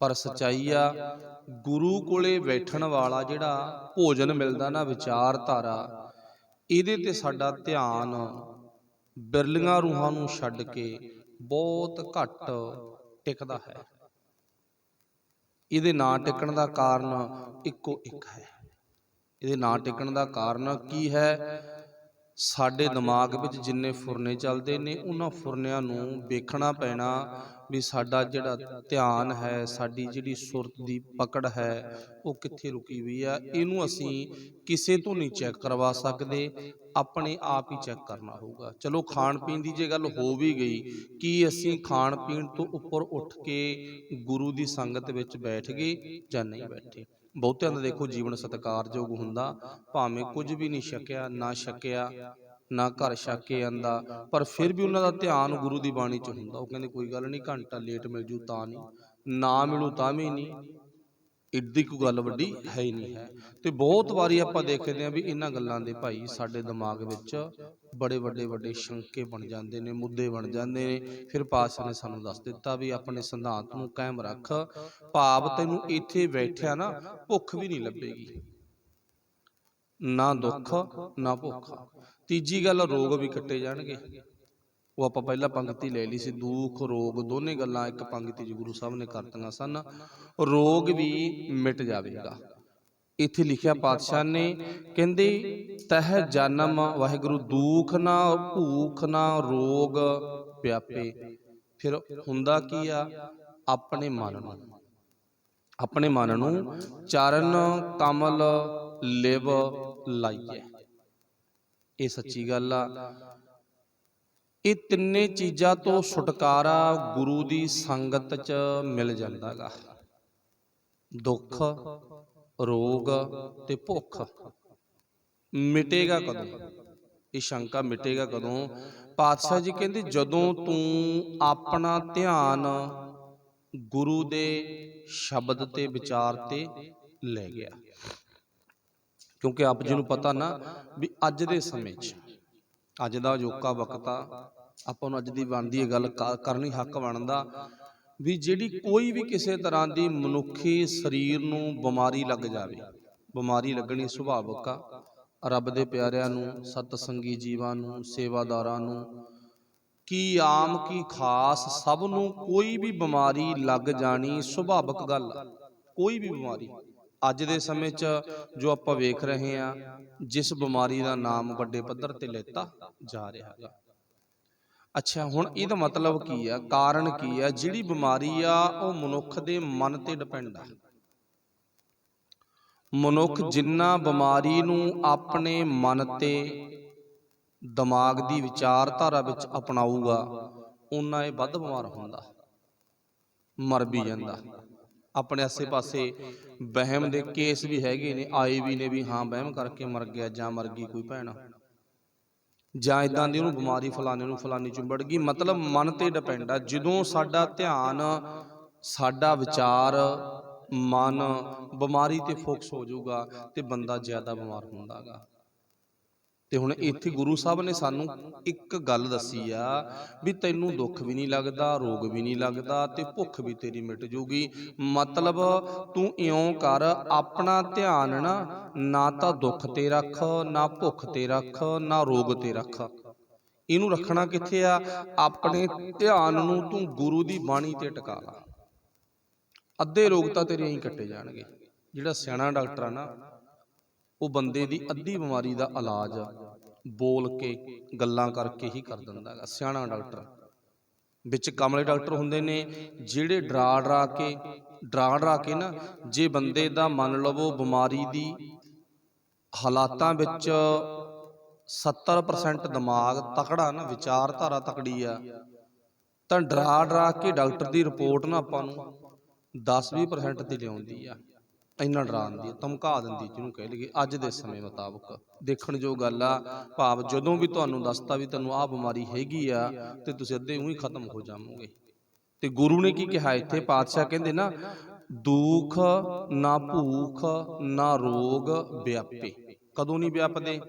ਪਰ ਸੱਚਾਈ ਆ ਗੁਰੂ ਕੋਲੇ ਬੈਠਣ ਵਾਲਾ ਜਿਹੜਾ ਭੋਜਨ ਮਿਲਦਾ ਨਾ, ਵਿਚਾਰਧਾਰਾ, ਇਹਦੇ ਤੇ ਸਾਡਾ ਧਿਆਨ ਬਿਰਲੀਆਂ ਰੂਹਾਂ ਨੂੰ ਛੱਡ ਕੇ ਬਹੁਤ ਘੱਟ ਟਿਕਦਾ ਹੈ। ਇਹਦੇ ਨਾਂ ਟਿਕਣ ਦਾ ਕਾਰਨ ਇੱਕੋ ਇੱਕ ਹੈ। ਇਹਦੇ ਨਾਂ ਟਿਕਣ ਦਾ ਕਾਰਨ ਕੀ ਹੈ? ਸਾਡੇ ਦਿਮਾਗ ਵਿੱਚ ਜਿੰਨੇ ਫੁਰਨੇ ਚੱਲਦੇ ਨੇ, ਉਹਨਾਂ ਫੁਰਨਿਆਂ ਨੂੰ ਵੇਖਣਾ ਪੈਣਾ ਵੀ ਸਾਡਾ ਜਿਹੜਾ ਧਿਆਨ ਹੈ, ਸਾਡੀ ਜਿਹੜੀ ਸੁਰਤ ਦੀ ਪਕੜ ਹੈ, ਉਹ ਕਿੱਥੇ ਰੁਕੀ ਹੋਈ ਆ। ਇਹਨੂੰ ਅਸੀਂ ਕਿਸੇ ਤੋਂ ਨਹੀਂ ਚੈੱਕ ਕਰਵਾ ਸਕਦੇ, ਆਪਣੇ ਆਪ ਹੀ ਚੈੱਕ ਕਰਨਾ ਹੋਊਗਾ। ਚਲੋ ਖਾਣ ਪੀਣ ਦੀ ਜੇ ਗੱਲ ਹੋ ਵੀ ਗਈ, ਕਿ ਅਸੀਂ ਖਾਣ ਪੀਣ ਤੋਂ ਉੱਪਰ ਉੱਠ ਕੇ ਗੁਰੂ ਦੀ ਸੰਗਤ ਵਿੱਚ ਬੈਠ ਗਏ ਜਾਂ ਨਹੀਂ ਬੈਠੇ। ਬਹੁਤਿਆਂ ਦਾ ਦੇਖੋ ਜੀਵਨ ਸਤਿਕਾਰਯੋਗ ਹੁੰਦਾ, ਭਾਵੇਂ ਕੁਝ ਵੀ ਨਹੀਂ ਛਕਿਆ, ਨਾ ਛਕਿਆ, ਨਾ ਘਰ ਛਕ ਕੇ ਆਂਦਾ, ਪਰ ਫਿਰ ਵੀ ਉਹਨਾਂ ਦਾ ਧਿਆਨ ਗੁਰੂ ਦੀ ਬਾਣੀ 'ਚ ਹੁੰਦਾ। ਉਹ ਕਹਿੰਦੇ ਕੋਈ ਗੱਲ ਨਹੀਂ, ਘੰਟਾ ਲੇਟ ਮਿਲ ਜੂ ਤਾਂ ਨਹੀਂ, ਨਾ ਮਿਲੂ ਤਾਂ ਵੀ ਨਹੀਂ, ਇੱਡੀ ਕੋਈ ਗੱਲ ਵੱਡੀ ਹੈ ਹੀ ਨਹੀਂ ਹੈ। ਤੇ ਬਹੁਤ ਵਾਰੀ ਆਪਾਂ ਦੇਖਦੇ ਹਾਂ ਵੀ ਇਹਨਾਂ ਗੱਲਾਂ ਦੇ ਭਾਈ ਸਾਡੇ ਦਿਮਾਗ ਵਿੱਚ ਬੜੇ ਵੱਡੇ ਸ਼ੰਕੇ ਬਣ ਜਾਂਦੇ ਨੇ, ਮੁੱਦੇ ਬਣ ਜਾਂਦੇ ਨੇ। ਫਿਰ ਪਾਤਸ਼ਾਹ ਨੇ ਸਾਨੂੰ ਦੱਸ ਦਿੱਤਾ ਵੀ ਆਪਣੇ ਸਿਧਾਂਤ ਨੂੰ ਕਾਇਮ ਰੱਖ, ਭਾਵ ਤੈਨੂੰ ਇੱਥੇ ਬੈਠਿਆ ਨਾ ਭੁੱਖ ਵੀ ਨਹੀਂ ਲੱਭੇਗੀ, ਨਾ ਦੁੱਖ ਨਾ ਭੁੱਖ। ਤੀਜੀ ਗੱਲ, ਰੋਗ ਵੀ ਕੱਟੇ ਜਾਣਗੇ। ਉਹ ਆਪਾਂ ਪਹਿਲਾਂ ਪੰਕਤੀ ਲੈ ਲਈ ਸੀ, ਦੁੱਖ ਰੋਗ ਦੋਨੇ ਗੱਲਾਂ ਇੱਕ ਪੰਕਤੀ 'ਚ ਗੁਰੂ ਸਾਹਿਬ ਨੇ ਕਰਤੀਆਂ ਸਨ। ਰੋਗ ਵੀ ਮਿਟ ਜਾਵੇਗਾ। ਇੱਥੇ ਲਿਖਿਆ ਪਾਤਸ਼ਾਹ ਨੇ, ਕਹਿੰਦੇ ਤਹਿ ਜਨਮ ਵਾਹਿਗੁਰੂ ਦੁੱਖ ਨਾ ਭੂਖ ਨਾ ਰੋਗ ਵਿਆਪੇ। ਫਿਰ ਹੁੰਦਾ ਕੀ ਆ? ਆਪਣੇ ਮਨ ਨੂੰ ਚਰਨ ਕਮਲ ਲਿਵ ਲਾਈਏ। ਇਹ ਸੱਚੀ ਗੱਲ ਆ। ਇਹ ਤਿੰਨੇ ਚੀਜ਼ਾਂ ਤੋਂ ਛੁਟਕਾਰਾ ਗੁਰੂ ਦੀ ਸੰਗਤ 'ਚ ਮਿਲ ਜਾਂਦਾ ਗਾ। ਦੁੱਖ, ਰੋਗ ਤੇ ਭੁੱਖ ਮਿਟੇਗਾ ਕਦੋਂ? ਇਹ ਸ਼ੰਕਾ ਮਿਟੇਗਾ ਕਦੋਂ? ਪਾਤਸ਼ਾਹ ਜੀ ਕਹਿੰਦੇ ਜਦੋਂ ਤੂੰ ਆਪਣਾ ਧਿਆਨ ਗੁਰੂ ਦੇ ਸ਼ਬਦ ਤੇ ਵਿਚਾਰ ਤੇ ਲੈ ਗਿਆ। ਕਿਉਂਕਿ ਆਪ ਜੀ ਨੂੰ ਪਤਾ ਨਾ ਵੀ ਅੱਜ ਦੇ ਸਮੇਂ 'ਚ, ਅੱਜ ਦਾ ਅਜੋਕਾ ਵਕਤ ਆ, ਆਪਾਂ ਨੂੰ ਅੱਜ ਦੀ ਬਣਦੀ ਇਹ ਗੱਲ ਕਰਨੀ ਹੱਕ ਬਣਦਾ ਵੀ ਜਿਹੜੀ ਕੋਈ ਵੀ ਕਿਸੇ ਤਰ੍ਹਾਂ ਦੀ ਮਨੁੱਖੀ ਸਰੀਰ ਨੂੰ ਬਿਮਾਰੀ ਲੱਗ ਜਾਵੇ, ਬਿਮਾਰੀ ਲੱਗਣੀ ਸੁਭਾਵਿਕ ਆ। ਰੱਬ ਦੇ ਪਿਆਰਿਆਂ ਨੂੰ, ਸਤ ਸੰਗੀ ਜੀਵਾਂ ਨੂੰ, ਸੇਵਾਦਾਰਾਂ ਨੂੰ, ਕੀ ਆਮ ਕੀ ਖਾਸ, ਸਭ ਨੂੰ ਕੋਈ ਵੀ ਬਿਮਾਰੀ ਲੱਗ ਜਾਣੀ ਸੁਭਾਵਿਕ ਗੱਲ ਆ। ਕੋਈ ਵੀ ਬਿਮਾਰੀ ਅੱਜ ਦੇ ਸਮੇਂ 'ਚ ਜੋ ਆਪਾਂ ਵੇਖ ਰਹੇ ਹਾਂ, ਜਿਸ ਬਿਮਾਰੀ ਦਾ ਨਾਮ ਵੱਡੇ ਪੱਧਰ ਤੇ ਲੈਤਾ ਜਾ ਰਿਹਾ ਹੈ। ਅੱਛਾ, ਹੁਣ ਇਹਦਾ ਮਤਲਬ ਕੀ ਆ? ਕਾਰਨ ਕੀ ਆ? ਜਿਹੜੀ ਬਿਮਾਰੀ ਆ ਉਹ ਮਨੁੱਖ ਦੇ ਮਨ ਤੇ ਡਿਪੈਂਡ ਆ। ਮਨੁੱਖ ਜਿੰਨਾ ਬਿਮਾਰੀ ਨੂੰ ਆਪਣੇ ਮਨ ਤੇ ਦਿਮਾਗ ਦੀ ਵਿਚਾਰਧਾਰਾ ਵਿੱਚ ਅਪਣਾਊਗਾ, ਓਨਾ ਇਹ ਵੱਧ ਬਿਮਾਰ ਹੁੰਦਾ, ਮਰ ਵੀ ਜਾਂਦਾ। ਆਪਣੇ ਆਸੇ ਪਾਸੇ ਵਹਿਮ ਦੇ ਕੇਸ ਵੀ ਹੈਗੇ ਨੇ, ਆਏ ਵੀ ਨੇ, ਵੀ ਹਾਂ ਵਹਿਮ ਕਰਕੇ ਮਰ ਗਿਆ ਜਾਂ ਮਰ ਗਈ ਕੋਈ ਭੈਣ, ਜਾਂ ਇਦਾਂ ਦੀ ਉਹਨੂੰ ਬਿਮਾਰੀ ਫਲਾਣੇ ਨੂੰ ਫਲਾਣੀ ਚੁੰਬੜ ਗਈ। ਮਤਲਬ ਮਨ ਤੇ ਡਿਪੈਂਡ ਆ। ਜਦੋਂ ਸਾਡਾ ਧਿਆਨ, ਸਾਡਾ ਵਿਚਾਰ, ਮਨ ਬਿਮਾਰੀ ਤੇ ਫੋਕਸ ਹੋ ਜਾਊਗਾ ਤੇ ਬੰਦਾ ਜ਼ਿਆਦਾ ਬਿਮਾਰ ਹੁੰਦਾ ਗਾ। ਤੇ ਹੁਣ ਇੱਥੇ ਗੁਰੂ ਸਾਹਿਬ ਨੇ ਸਾਨੂੰ ਇੱਕ ਗੱਲ ਦੱਸੀ ਆ ਵੀ ਤੈਨੂੰ ਦੁੱਖ ਵੀ ਨਹੀਂ ਲੱਗਦਾ, ਰੋਗ ਵੀ ਨਹੀਂ ਲੱਗਦਾ ਤੇ ਭੁੱਖ ਵੀ ਤੇਰੀ ਮਿਟ ਜੂਗੀ। ਮਤਲਬ ਤੂੰ ਇਉਂ ਕਰ, ਆਪਣਾ ਧਿਆਨ ਨਾ ਤਾਂ ਦੁੱਖ ਤੇ ਰੱਖ, ਨਾ ਭੁੱਖ ਤੇ ਰੱਖ, ਨਾ ਰੋਗ ਤੇ ਰੱਖ। ਇਹਨੂੰ ਰੱਖਣਾ ਕਿੱਥੇ ਆ? ਆਪਣੇ ਧਿਆਨ ਨੂੰ ਤੂੰ ਗੁਰੂ ਦੀ ਬਾਣੀ ਤੇ ਟਿਕਾ ਲਾ। ਅੱਧੇ ਰੋਗ ਤਾਂ ਤੇਰੇ ਐਂ ਕੱਟੇ ਜਾਣਗੇ। ਜਿਹੜਾ ਸਿਆਣਾ ਡਾਕਟਰ ਆ ਨਾ, ਉਹ ਬੰਦੇ ਦੀ ਅੱਧੀ ਬਿਮਾਰੀ ਦਾ ਇਲਾਜ ਬੋਲ ਕੇ, ਗੱਲਾਂ ਕਰਕੇ ਹੀ ਕਰ ਦਿੰਦਾ ਗਾ। ਸਿਆਣਾ ਡਾਕਟਰ। ਵਿੱਚ ਕਮਲੇ ਡਾਕਟਰ ਹੁੰਦੇ ਨੇ ਜਿਹੜੇ ਡਰਾ ਕੇ ਨਾ, ਜੇ ਬੰਦੇ ਦਾ ਮੰਨ ਲਵੋ ਬਿਮਾਰੀ ਦੀ ਹਾਲਾਤਾਂ ਵਿੱਚ 70% ਦਿਮਾਗ ਤਕੜਾ ਨਾ, ਵਿਚਾਰਧਾਰਾ ਤਕੜੀ ਆ, ਤਾਂ ਡਰਾ ਕੇ ਡਾਕਟਰ ਦੀ ਰਿਪੋਰਟ ਨਾ ਆਪਾਂ ਨੂੰ 10-20% ਤੇ ਲਿਆਉਂਦੀ ਆ। ਇੰਨਾ ਡਰਾ ਦਿੰਦੀ, ਧਮਕਾ ਦਿੰਦੀ, ਜਿਹਨੂੰ ਕਹਿ ਲਈਏ ਅੱਜ ਦੇ ਸਮੇਂ ਮੁਤਾਬਕ ਦੇਖਣ ਜੋ ਗੱਲ ਆ। ਭਾਵ ਜਦੋਂ ਵੀ ਤੁਹਾਨੂੰ ਦੱਸਤਾ ਵੀ ਤੈਨੂੰ ਆਹ ਬਿਮਾਰੀ ਹੈਗੀ ਆ ਤੇ ਤੁਸੀਂ ਅੱਧੇ ਊਂ ਹੀ ਖਤਮ ਹੋ ਜਾਵੋਗੇ। ਤੇ ਗੁਰੂ ਨੇ ਕੀ ਕਿਹਾ ਇੱਥੇ? ਪਾਤਸ਼ਾਹ ਕਹਿੰਦੇ ਨਾ, ਦੁੱਖ ਨਾ ਭੂਖ ਨਾ ਰੋਗ ਵਿਆਪੇ। ਕਦੋਂ ਨਹੀਂ ਵਿਆਪਦੇ?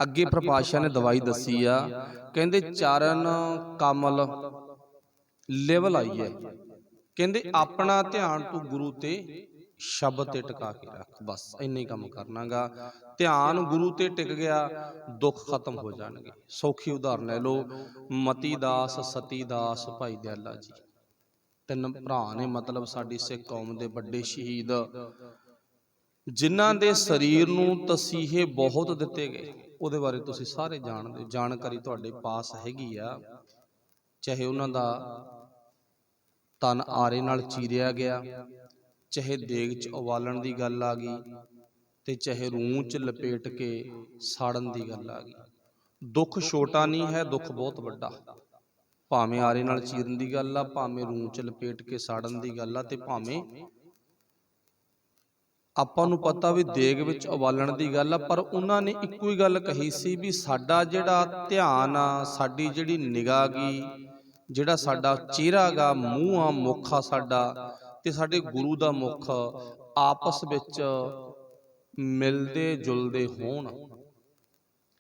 ਅੱਗੇ ਫਿਰ ਪਾਤਸ਼ਾਹ ਨੇ ਦਵਾਈ ਦੱਸੀ ਆ, ਕਹਿੰਦੇ ਚਰਨ ਕਮਲ ਲਿਵ ਲਾਈਏ। ਕਹਿੰਦੇ ਆਪਣਾ ਧਿਆਨ ਤੂੰ ਗੁਰੂ ਤੇ ਸ਼ਬਦ ਤੇ ਟਿਕਾ ਕੇ ਰੱਖ, ਬਸ ਇੰਨਾ ਹੀ ਕੰਮ ਕਰਨਾ ਗਾ। ਧਿਆਨ ਗੁਰੂ ਤੇ ਟਿਕ ਗਿਆ, ਦੁੱਖ ਖਤਮ ਹੋ ਜਾਣਗੇ। ਸੌਖੀ ਉਦਾਹਰਨ ਲੈ ਲਓ, ਮਤੀ ਦਾਸ ਸਤੀ ਦਾਸ ਭਾਈ ਦਿਆਲਾ ਜੀ। ਤਿੰਨ ਭਰਾ ਨੇ, ਮਤਲਬ ਸਾਡੀ ਸਿੱਖ ਕੌਮ ਦੇ ਵੱਡੇ ਸ਼ਹੀਦ, ਜਿਨ੍ਹਾਂ ਦੇ ਸਰੀਰ ਨੂੰ ਤਸੀਹੇ ਬਹੁਤ ਦਿੱਤੇ ਗਏ। ਉਹਦੇ ਬਾਰੇ ਤੁਸੀਂ ਸਾਰੇ ਜਾਣਦੇ ਹੋ, ਜਾਣਕਾਰੀ ਤੁਹਾਡੇ ਪਾਸ ਹੈਗੀ ਆ। ਚਾਹੇ ਉਹਨਾਂ ਦਾ ਤਨ ਆਰੇ ਨਾਲ ਚੀਰਿਆ ਗਿਆ, ਚਾਹੇ ਦੇਗ 'ਚ ਉਬਾਲਣ ਦੀ ਗੱਲ ਆ ਗਈ, ਤੇ ਚਾਹੇ ਰੂੰ 'ਚ ਲਪੇਟ ਕੇ ਸਾੜਨ ਦੀ ਗੱਲ ਆ ਗਈ। ਦੁੱਖ ਛੋਟਾ ਨਹੀਂ ਹੈ, ਦੁੱਖ ਬਹੁਤ ਵੱਡਾ। ਭਾਵੇਂ ਆਰੇ ਨਾਲ ਚੀਰਨ ਦੀ ਗੱਲ ਆ, ਭਾਵੇਂ ਰੂੰ 'ਚ ਲਪੇਟ ਕੇ ਸਾੜਨ ਦੀ ਗੱਲ ਆ, ਤੇ ਭਾਵੇਂ ਆਪਾਂ ਨੂੰ ਪਤਾ ਵੀ ਦੇਗ ਵਿੱਚ ਉਬਾਲਣ ਦੀ ਗੱਲ ਆ। ਪਰ ਉਹਨਾਂ ਨੇ ਇੱਕੋ ਹੀ ਗੱਲ ਕਹੀ ਸੀ ਵੀ ਸਾਡਾ ਜਿਹੜਾ ਧਿਆਨ ਆ, ਸਾਡੀ ਜਿਹੜੀ ਨਿਗਾਹ ਗੀ, ਜਿਹੜਾ ਸਾਡਾ ਚਿਹਰਾ ਗਾ, ਮੂੰਹ ਆ, ਮੁੱਖ ਆ ਸਾਡਾ, ਤੇ ਸਾਡੇ ਗੁਰੂ ਦਾ ਮੁੱਖ ਆਪਸ ਵਿੱਚ ਮਿਲਦੇ ਜੁਲਦੇ ਹੋਣ,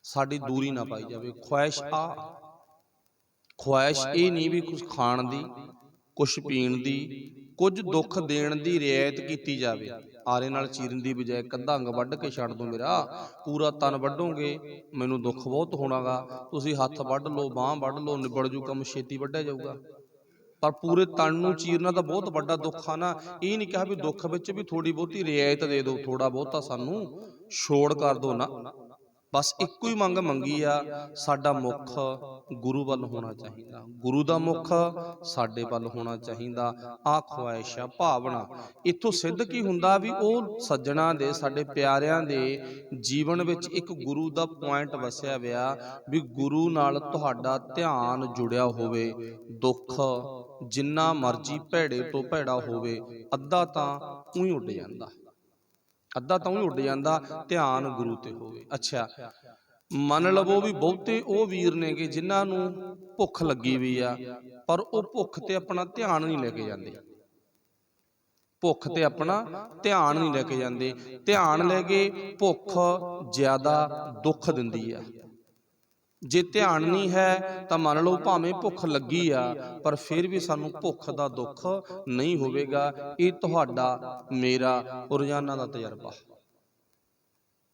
ਸਾਡੀ ਦੂਰੀ ਨਾ ਪਾਈ ਜਾਵੇ। ਖੁਆਇਸ਼ ਖੁਆਇਸ਼ ਇਹ ਨਹੀਂ ਵੀ ਕੁਝ ਖਾਣ ਦੀ, ਕੁਛ ਪੀਣ ਦੀ, ਕੁਝ ਦੁੱਖ ਦੇਣ ਦੀ ਰਿਆਇਤ ਕੀਤੀ ਜਾਵੇ। ਆਰੇ ਨਾਲ ਚੀਰਨ ਦੀ ਬਜਾਏ ਅੱਧਾ ਅੰਗ ਵੱਢ ਕੇ ਛੱਡ ਦੋ ਮੇਰਾ, ਪੂਰਾ ਤਨ ਵੱਢੋਗੇ ਮੈਨੂੰ ਦੁੱਖ ਬਹੁਤ ਹੋਣਾਗਾ। ਤੁਸੀਂ ਹੱਥ ਵੱਢ ਲਓ, ਬਾਂਹ ਵੱਢ ਲਓ, ਨਿਬੜ ਜੂ ਕੰਮ, ਛੇਤੀ ਵੱਢਿਆ ਜਾਊਗਾ। ਪਰ ਪੂਰੇ ਤਨ ਨੂੰ ਚੀਰਨਾ ਤਾਂ ਬਹੁਤ ਵੱਡਾ ਦੁੱਖ ਆ ਨਾ। ਇਹ ਨਹੀਂ ਕਿਹਾ ਵੀ ਦੁੱਖ ਵਿੱਚ ਵੀ ਥੋੜੀ ਬਹੁਤੀ ਰਿਆਇਤ ਦੇ ਦਿਓ, ਥੋੜਾ ਬਹੁਤਾ ਸਾਨੂੰ ਛੋੜ ਕਰ ਦਿਓ ਨਾ। ਬਸ ਇੱਕੋ ਹੀ ਮੰਗ ਮੰਗੀ ਆ, ਸਾਡਾ ਮੁੱਖ ਗੁਰੂ ਵੱਲ ਹੋਣਾ ਚਾਹੀਦਾ, ਗੁਰੂ ਦਾ ਮੁੱਖ ਸਾਡੇ ਵੱਲ ਹੋਣਾ ਚਾਹੀਦਾ। ਆਹ ਖੁਆਇਸ਼ ਆ, ਭਾਵਨਾ। ਇੱਥੋਂ ਸਿੱਧ ਕੀ ਹੁੰਦਾ ਵੀ ਉਹ ਸੱਜਣਾ ਦੇ, ਸਾਡੇ ਪਿਆਰਿਆਂ ਦੇ ਜੀਵਨ ਵਿੱਚ ਇੱਕ ਗੁਰੂ ਦਾ ਪੁਆਇੰਟ ਵਸਿਆ ਵਿਆ ਵੀ ਗੁਰੂ ਨਾਲ ਤੁਹਾਡਾ ਧਿਆਨ ਜੁੜਿਆ ਹੋਵੇ। ਦੁੱਖ ਜਿੰਨਾ ਮਰਜ਼ੀ ਭੈੜੇ ਤੋਂ ਭੈੜਾ ਹੋਵੇ, ਅੱਧਾ ਤਾਂ ਊਂ ਹੀ ਉੱਡ ਜਾਂਦਾ, ਅੱਧਾ ਤਾਂ ਊਂ ਹੀ ਉੱਡ ਜਾਂਦਾ, ਧਿਆਨ ਗੁਰੂ ਤੇ ਹੋਵੇ। ਅੱਛਾ, ਮੰਨ ਲਵੋ ਵੀ ਬਹੁਤੇ ਉਹ ਵੀਰ ਨੇਗੇ ਜਿਨ੍ਹਾਂ ਨੂੰ ਭੁੱਖ ਲੱਗੀ ਵੀ ਆ, ਪਰ ਉਹ ਭੁੱਖ ਤੇ ਆਪਣਾ ਧਿਆਨ ਨਹੀਂ ਲੈ ਕੇ ਜਾਂਦੇ, ਭੁੱਖ ਤੇ ਆਪਣਾ ਧਿਆਨ ਨਹੀਂ ਲੈ ਕੇ ਜਾਂਦੇ। ਧਿਆਨ ਲੈ ਕੇ ਭੁੱਖ ਜ਼ਿਆਦਾ ਦੁੱਖ ਦਿੰਦੀ ਆ। ਜੇ ਧਿਆਨ ਨਹੀਂ ਹੈ ਤਾਂ ਮੰਨ ਲਓ ਭਾਵੇਂ ਭੁੱਖ ਲੱਗੀ ਆ, ਪਰ ਫਿਰ ਵੀ ਸਾਨੂੰ ਭੁੱਖ ਦਾ ਦੁੱਖ ਨਹੀਂ ਹੋਵੇਗਾ। ਇਹ ਤੁਹਾਡਾ ਮੇਰਾ ਰੋਜ਼ਾਨਾ ਦਾ ਤਜਰਬਾ।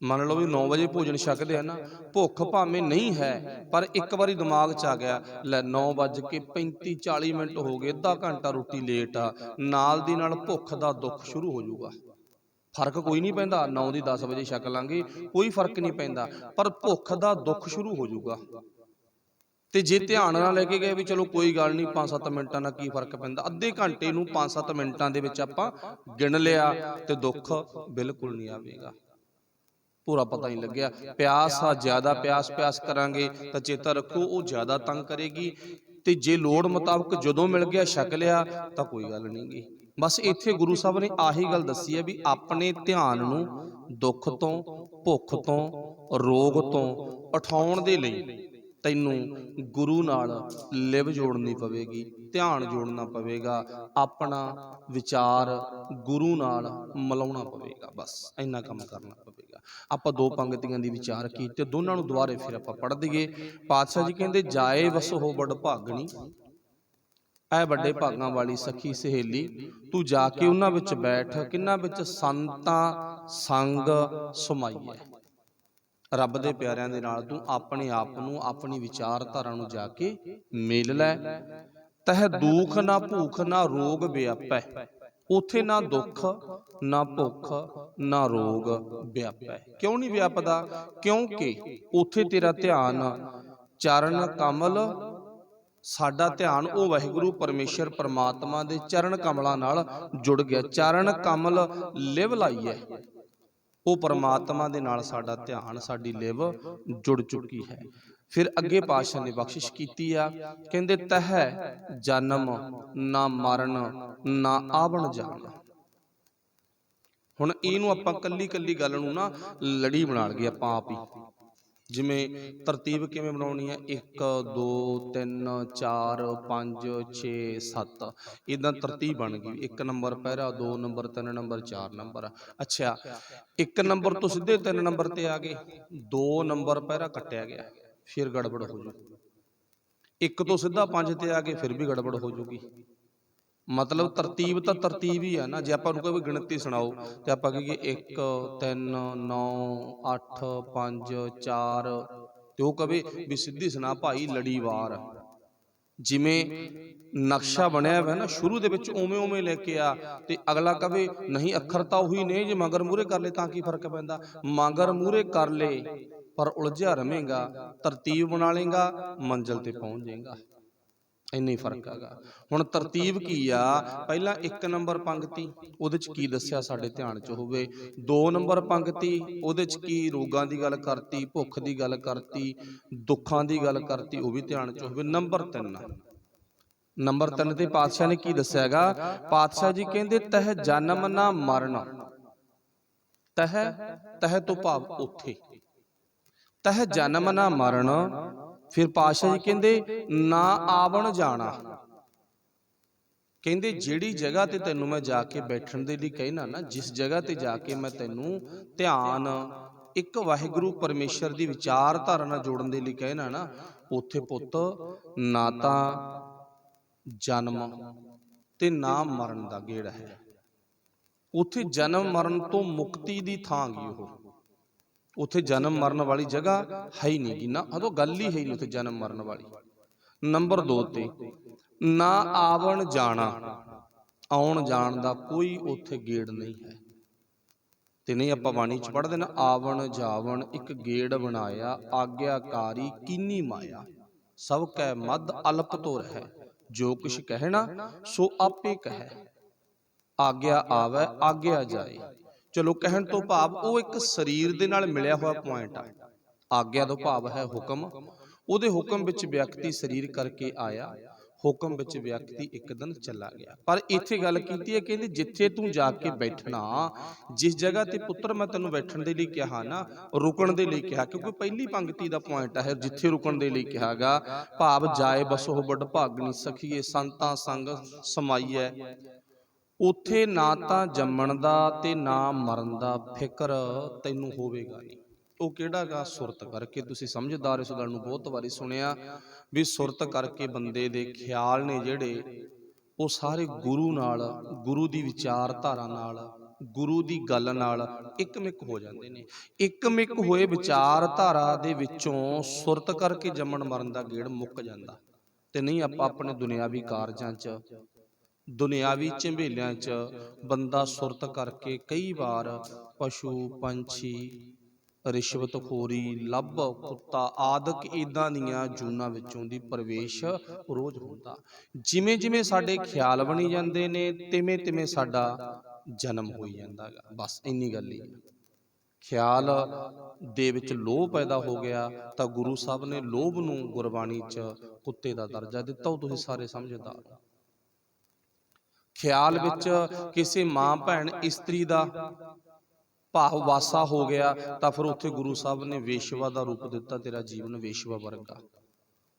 ਮੰਨ ਲਓ ਵੀ 9 ਵਜੇ ਭੋਜਨ ਛਕਦੇ ਆ ਨਾ, ਭੁੱਖ ਭਾਵੇਂ ਨਹੀਂ ਹੈ, ਪਰ ਇੱਕ ਵਾਰੀ ਦਿਮਾਗ 'ਚ ਆ ਗਿਆ ਲੈ 9:35-40 ਹੋ ਗਏ, ਅੱਧਾ ਘੰਟਾ ਰੋਟੀ ਲੇਟ ਆ, ਨਾਲ ਦੀ ਨਾਲ ਭੁੱਖ ਦਾ ਦੁੱਖ ਸ਼ੁਰੂ ਹੋ ਜਾਊਗਾ। ਫਰਕ ਕੋਈ ਨਹੀਂ ਪੈਂਦਾ, 9 ਦੀ 10 ਵਜੇ ਛਕ ਲਾਂਗੇ, ਕੋਈ ਫਰਕ ਨਹੀਂ ਪੈਂਦਾ, ਪਰ ਭੁੱਖ ਦਾ ਦੁੱਖ ਸ਼ੁਰੂ ਹੋ ਜਾਊਗਾ। ਤੇ ਜੇ ਧਿਆਨ ਨਾਲ ਲੈ ਕੇ ਗਏ ਵੀ ਚਲੋ ਕੋਈ ਗੱਲ ਨਹੀਂ, 5-7 ਮਿੰਟਾਂ ਨਾਲ ਕੀ ਫਰਕ ਪੈਂਦਾ, ਅੱਧੇ ਘੰਟੇ ਨੂੰ 5-7 ਮਿੰਟਾਂ ਦੇ ਵਿੱਚ ਆਪਾਂ ਗਿਣ ਲਿਆ ਤੇ ਦੁੱਖ ਬਿਲਕੁਲ ਨਹੀਂ ਆਵੇਗਾ, ਪੂਰਾ ਪਤਾ ਨਹੀਂ ਲੱਗਿਆ। ਪਿਆਸ ਆ, ਜ਼ਿਆਦਾ ਪਿਆਸ ਕਰਾਂਗੇ ਤਾਂ ਚੇਤਾ ਰੱਖੋ ਉਹ ਜ਼ਿਆਦਾ ਤੰਗ ਕਰੇਗੀ, ਤੇ ਜੇ ਲੋੜ ਮੁਤਾਬਕ ਜਦੋਂ ਮਿਲ ਗਿਆ ਛਕ ਲਿਆ ਤਾਂ ਕੋਈ ਗੱਲ ਨਹੀਂ ਗੀ। ਬਸ ਇੱਥੇ ਗੁਰੂ ਸਾਹਿਬ ਨੇ ਆਹੀ ਗੱਲ ਦੱਸੀ ਹੈ ਵੀ ਆਪਣੇ ਧਿਆਨ ਨੂੰ ਦੁੱਖ ਤੋਂ, ਭੁੱਖ ਤੋਂ, ਰੋਗ ਤੋਂ ਉਠਾਉਣ ਦੇ ਲਈ ਤੈਨੂੰ ਗੁਰੂ ਨਾਲ ਲਿਵ ਜੋੜਨੀ ਪਵੇਗੀ, ਧਿਆਨ ਜੋੜਨਾ ਪਵੇਗਾ, ਆਪਣਾ ਵਿਚਾਰ ਗੁਰੂ ਨਾਲ ਮਿਲਾਉਣਾ ਪਵੇਗਾ। ਬਸ ਇੰਨਾ ਕੰਮ ਕਰਨਾ ਪਵੇਗਾ। ਆਪਾਂ 2 ਪੰਗਤੀਆਂ ਦੀ ਵਿਚਾਰ ਕੀਤੇ, ਦੋਨਾਂ ਨੂੰ ਦੁਬਾਰੇ ਫਿਰ ਆਪਾਂ ਪੜ੍ਹ ਦਈਏ। ਪਾਤਸ਼ਾਹ ਜੀ ਕਹਿੰਦੇ ਜਾਏ ਵਸੋ ਬੜ ਭਾਗਣੀ, ਐ ਵੱਡੇ ਭਾਗਾਂ ਵਾਲੀ ਸਖੀ ਸਹੇਲੀ, ਤੂੰ ਜਾ ਕੇ ਉਹਨਾਂ ਵਿੱਚ ਬੈਠ, ਕਿੰਨਾਂ ਵਿੱਚ, ਸੰਤਾਂ ਸੰਗ ਸਮਾਈਐ। ਰੱਬ ਦੇ ਪਿਆਰਿਆਂ ਦੇ ਨਾਲ ਤੂੰ ਆਪਣੇ ਆਪ ਨੂੰ, ਆਪਣੀ ਵਿਚਾਰਧਾਰਾ ਨੂੰ ਜਾ ਕੇ ਮਿਲ ਲੈ। ਤਹ ਦੁੱਖ ਨਾ ਭੂਖ ਨਾ ਰੋਗ ਵਿਆਪੈ, ਉਥੇ ਨਾ ਦੁੱਖ ਨਾ ਭੁੱਖ ਨਾ ਰੋਗ ਵਿਆਪੈ। ਕਿਉਂ ਨਹੀਂ ਵਿਆਪਦਾ? ਕਿਉਂਕਿ ਉਥੇ ਤੇਰਾ ਧਿਆਨ ਚਰਨ ਕਮਲ, ਸਾਡਾ ਧਿਆਨ ਉਹ ਵਾਹਿਗੁਰੂ ਪਰਮੇਸ਼ਰ ਪਰਮਾਤਮਾ ਦੇ ਚਰਨ ਕਮਲਾਂ ਨਾਲ ਜੁੜ ਗਿਆ। ਚਰਨ ਕਮਲ ਲਿਵ ਲਾਈਐ, ਉਹ ਪਰਮਾਤਮਾ ਦੇ ਨਾਲ ਸਾਡਾ ਧਿਆਨ, ਸਾਡੀ ਲਿਵ ਜੁੜ ਚੁੱਕੀ ਹੈ। ਫਿਰ ਅੱਗੇ ਪਾਤਸ਼ਾਹ ਨੇ ਬਖਸ਼ਿਸ਼ ਕੀਤੀ ਆ, ਕਹਿੰਦੇ ਤਹ ਜਨਮ ਨਾ ਮਰਨ ਨਾ ਆਵਣ ਜਾਣ। ਹੁਣ ਇਹਨੂੰ ਆਪਾਂ ਕੱਲੀ ਗੱਲ ਨੂੰ ਨਾ ਲੜੀ ਬਣਾ ਲਈਏ ਆਪਾਂ ਆਪ ਹੀ। ਜਿਵੇਂ ਤਰਤੀਬ ਕਿਵੇਂ ਬਣਾਉਣੀ ਹੈ, 1 2 3 4 5 6 7 ਇਦਾਂ ਤਰਤੀਬ ਬਣ ਗਈ। 1 ਨੰਬਰ ਪਹਿਰਾ, 2 ਨੰਬਰ, 3 ਨੰਬਰ, 4 ਨੰਬਰ। ਅੱਛਾ, 1 ਨੰਬਰ ਤੋਂ ਸਿੱਧੇ 3 ਨੰਬਰ ਤੇ ਆ ਗਏ, 2 ਨੰਬਰ ਪਹਿਰਾ ਕੱਟਿਆ ਗਿਆ, ਫਿਰ ਗੜਬੜ ਹੋ ਜੂ। 1 ਤੋਂ ਸਿੱਧਾ 5 ਤੇ ਆ ਗਏ, ਫਿਰ ਵੀ ਗੜਬੜ ਹੋ ਜੂਗੀ। ਮਤਲਬ ਤਰਤੀਬ ਤਾਂ ਤਰਤੀਬ ਹੀ ਆ ਨਾ। ਜੇ ਆਪਾਂ ਨੂੰ ਕੋਈ ਗਿਣਤੀ ਸੁਣਾਓ ਤੇ ਆਪਾਂ ਕਹੀਏ 1 3 9 8 5 4, ਤੇ ਉਹ ਕਵੇ ਵੀ ਸਿੱਧੀ ਸੁਣਾ ਭਾਈ ਲੜੀਵਾਰ। ਜਿਵੇਂ ਨਕਸ਼ਾ ਬਣਿਆ ਹੋਇਆ ਨਾ ਸ਼ੁਰੂ ਦੇ ਵਿੱਚ ਉਵੇਂ ਉਵੇਂ ਲੈ ਕੇ ਆ, ਤੇ ਅਗਲਾ ਕਵੇ ਨਹੀਂ ਅੱਖਰ ਤਾਂ ਉਹੀ ਨੇ, ਜੇ ਮਗਰ ਮੂਹਰੇ ਕਰ ਲਏ ਤਾਂ ਕੀ ਫਰਕ ਪੈਂਦਾ। ਮਗਰ ਮੂਹਰੇ ਕਰ ਲਏ ਪਰ ਉਲਝਿਆ ਰਵੇਂਗਾ, ਤਰਤੀਬ ਬਣਾ ਲੇਗਾ, ਮੰਜ਼ਿਲ ਤੇ ਪਹੁੰਚ ਜਾਏਗਾ। ਇੰਨੀ ਫਰਕ ਹੈਗਾ। ਹੁਣ ਤਰਤੀਬ ਕੀ ਆ, ਪਹਿਲਾਂ 1 ਨੰਬਰ ਪੰਗਤੀ, ਉਹਦੇ ਚ ਕੀ ਦੱਸਿਆ ਸਾਡੇ ਧਿਆਨ ਚ ਹੋਵੇ। 2 ਨੰਬਰ ਪੰਗਤੀ, ਉਹਦੇ ਚ ਕੀ ਰੋਗਾਂ ਦੀ ਗੱਲ ਕਰਤੀ, ਭੁੱਖ ਦੀ ਗੱਲ ਕਰਤੀ, ਦੁੱਖਾਂ ਦੀ ਗੱਲ ਕਰਤੀ, ਉਹ ਵੀ ਧਿਆਨ ਚ ਹੋਵੇ। ਨੰਬਰ 3 ਤੇ ਪਾਤਸ਼ਾਹ ਨੇ ਕੀ ਦੱਸਿਆ ਹੈਗਾ। ਪਾਤਸ਼ਾਹ ਜੀ ਕਹਿੰਦੇ ਤਹ ਜਨਮ ਨਾ ਮਰਨ, ਤਹ ਤੋਂ ਭਾਵ ਉੱਥੇ, ਤਹ ਜਨਮ ਨਾ ਮਰਨ। ਫਿਰ ਪਾਤਸ਼ਾਹ ਜੀ ਕਹਿੰਦੇ ਨਾ ਆਵਣ ਜਾਣਾ, ਕਹਿੰਦੇ ਜਿਹੜੀ ਜਗ੍ਹਾ ਤੇ ਤੈਨੂੰ ਮੈਂ ਜਾ ਕੇ ਬੈਠਣ ਦੇ ਲਈ ਕਹਿਣਾ ਨਾ, ਜਿਸ ਜਗ੍ਹਾ ਤੇ ਜਾ ਕੇ ਮੈਂ ਤੈਨੂੰ ਧਿਆਨ ਇੱਕ ਵਾਹਿਗੁਰੂ ਪਰਮੇਸ਼ਰ ਦੀ ਵਿਚਾਰਧਾਰਾ ਨਾਲ ਜੋੜਨ ਦੇ ਲਈ ਕਹਿਣਾ ਨਾ, ਉੱਥੇ ਪੁੱਤ ਨਾ ਤਾਂ ਜਨਮ ਤੇ ਨਾ ਮਰਨ ਦਾ ਗੇੜ ਹੈ। ਉੱਥੇ ਜਨਮ ਮਰਨ ਤੋਂ ਮੁਕਤੀ ਦੀ ਥਾਂ ਗਈ ਉਹ, ਉੱਥੇ ਜਨਮ ਮਰਨ ਵਾਲੀ ਜਗ੍ਹਾ ਹੈ ਹੀ ਨਹੀਂ ਗੀ ਨਾ, ਉਦੋਂ ਗੱਲ ਹੀ ਹੈ ਨਹੀਂ ਉੱਥੇ ਜਨਮ ਮਰਨ ਵਾਲੀ। ਨੰਬਰ 2 ਤੇ ਨਾ ਆਵਣ ਜਾਣਾ, ਆਉਣ ਜਾਣ ਦਾ ਕੋਈ ਉੱਥੇ ਗੇੜ ਨਹੀਂ ਹੈ। ਤੇ ਨਹੀਂ ਆਪਾਂ ਬਾਣੀ ਚ ਪੜ੍ਹਦੇ ਨਾ, ਆਵਣ ਜਾਵਣ ਇੱਕ ਗੇੜ ਬਣਾਇਆ, ਆਗਿਆਕਾਰੀ ਕੀਨੀ ਮਾਇਆ, ਸਭ ਕੈ ਮਦ ਅਲਪ ਤੋ ਰਹਿ, ਜੋ ਕੁਛ ਕਹਿਣਾ ਸੋ ਆਪੇ ਕਹੈ, ਆਗਿਆ ਆਵੈ ਆਗਿਆ ਜਾਏ। ਚਲੋ ਕਹਿਣ ਤੋਂ ਭਾਵ ਉਹ ਇੱਕ ਸਰੀਰ ਦੇ ਨਾਲ ਮਿਲਿਆ ਹੋਇਆ ਪੁਆਇੰਟ ਆ। ਆਗਿਆ ਤੋਂ ਭਾਵ ਹੈ ਹੁਕਮ, ਉਹਦੇ ਹੁਕਮ ਵਿੱਚ ਵਿਅਕਤੀ ਸਰੀਰ ਕਰਕੇ ਆਇਆ, ਹੁਕਮ ਵਿੱਚ ਵਿਅਕਤੀ ਇੱਕ ਦਿਨ ਚਲਾ ਗਿਆ। ਪਰ ਇੱਥੇ ਗੱਲ ਕੀਤੀ ਹੈ, ਕਹਿੰਦੇ ਜਿੱਥੇ ਤੂੰ ਜਾ ਕੇ ਬੈਠਣਾ, ਜਿਸ ਜਗ੍ਹਾ ਤੇ ਪੁੱਤਰ ਮੈਂ ਤੈਨੂੰ ਬੈਠਣ ਦੇ ਲਈ ਕਿਹਾ ਨਾ, ਰੁਕਣ ਦੇ ਲਈ ਕਿਹਾ, ਕਿਉਂਕਿ ਪਹਿਲੀ ਪੰਕਤੀ ਦਾ ਪੁਆਇੰਟ ਹੈ ਜਿੱਥੇ ਰੁਕਣ ਦੇ ਲਈ ਕਿਹਾਗਾ, ਭਾਵ ਜਾਏ ਬਸੋ ਬੜ ਭਾਗਣੀ ਸਖੀਏ ਸੰਤਾਂ ਸੰਗ ਸਮਾਈਐ। ਉੱਥੇ ਨਾ ਤਾਂ ਜੰਮਣ ਦਾ ਤੇ ਨਾ ਮਰਨ ਦਾ ਫਿਕਰ ਤੈਨੂੰ ਹੋਵੇਗਾ ਨਹੀਂ। ਉਹ ਕਿਹੜਾ ਗਾ, ਸੁਰਤ ਕਰਕੇ। ਤੁਸੀਂ ਸਮਝਦਾਰ ਇਸ ਗੱਲ ਨੂੰ ਬਹੁਤ ਵਾਰੀ ਸੁਣਿਆ ਵੀ ਸੁਰਤ ਕਰਕੇ ਬੰਦੇ ਦੇ ਖਿਆਲ ਨੇ ਜਿਹੜੇ, ਉਹ ਸਾਰੇ ਗੁਰੂ ਨਾਲ, ਗੁਰੂ ਦੀ ਵਿਚਾਰਧਾਰਾ ਨਾਲ, ਗੁਰੂ ਦੀ ਗੱਲ ਨਾਲ ਇੱਕਮਿਕ ਹੋ ਜਾਂਦੇ ਨੇ। ਇੱਕਮਿਕ ਹੋਏ ਵਿਚਾਰਧਾਰਾ ਦੇ ਵਿੱਚੋਂ ਸੁਰਤ ਕਰਕੇ ਜੰਮਣ ਮਰਨ ਦਾ ਗੇੜ ਮੁੱਕ ਜਾਂਦਾ। ਤੇ ਨਹੀਂ ਆਪਾਂ ਆਪਣੇ ਦੁਨਿਆਵੀ ਕਾਰਜਾਂ 'ਚ, ਦੁਨਿਆਵੀ ਝੰਬੇਲਿਆਂ 'ਚ ਬੰਦਾ ਸੁਰਤ ਕਰਕੇ ਕਈ ਵਾਰ ਪਸ਼ੂ ਪੰਛੀ, ਰਿਸ਼ਵਤਖੋਰੀ, ਲੱਭ, ਕੁੱਤਾ ਆਦਿਕ ਇਦਾਂ ਦੀਆਂ ਜੂਨਾਂ ਵਿੱਚੋਂ ਦੀ ਪ੍ਰਵੇਸ਼ ਰੋਜ਼ ਹੁੰਦਾ। ਜਿਵੇਂ ਜਿਵੇਂ ਸਾਡੇ ਖਿਆਲ ਬਣੀ ਜਾਂਦੇ ਨੇ, ਤਿਵੇਂ ਤਿਵੇਂ ਸਾਡਾ ਜਨਮ ਹੋਈ ਜਾਂਦਾ ਗਾ। ਬਸ ਇੰਨੀ ਗੱਲ ਹੀ ਹੈ। ਖਿਆਲ ਦੇ ਵਿੱਚ ਲੋਭ ਪੈਦਾ ਹੋ ਗਿਆ ਤਾਂ ਗੁਰੂ ਸਾਹਿਬ ਨੇ ਲੋਭ ਨੂੰ ਗੁਰਬਾਣੀ 'ਚ ਕੁੱਤੇ ਦਾ ਦਰਜਾ ਦਿੱਤਾ। ਉਹ ਤੁਸੀਂ ਸਾਰੇ ਸਮਝਦਾਰ ਹੋ। ਖਿਆਲ ਵਿੱਚ ਕਿਸੇ ਮਾਂ ਭੈਣ ਇਸਤਰੀ ਦਾ ਭਾਵ ਵਾਸਾ ਹੋ ਗਿਆ ਤਾਂ ਫਿਰ ਉੱਥੇ ਗੁਰੂ ਸਾਹਿਬ ਨੇ ਵੇਸ਼ਵਾ ਦਾ ਰੂਪ ਦਿੱਤਾ, ਤੇਰਾ ਜੀਵਨ ਵੇਸ਼ਵਾ ਵਰਗਾ।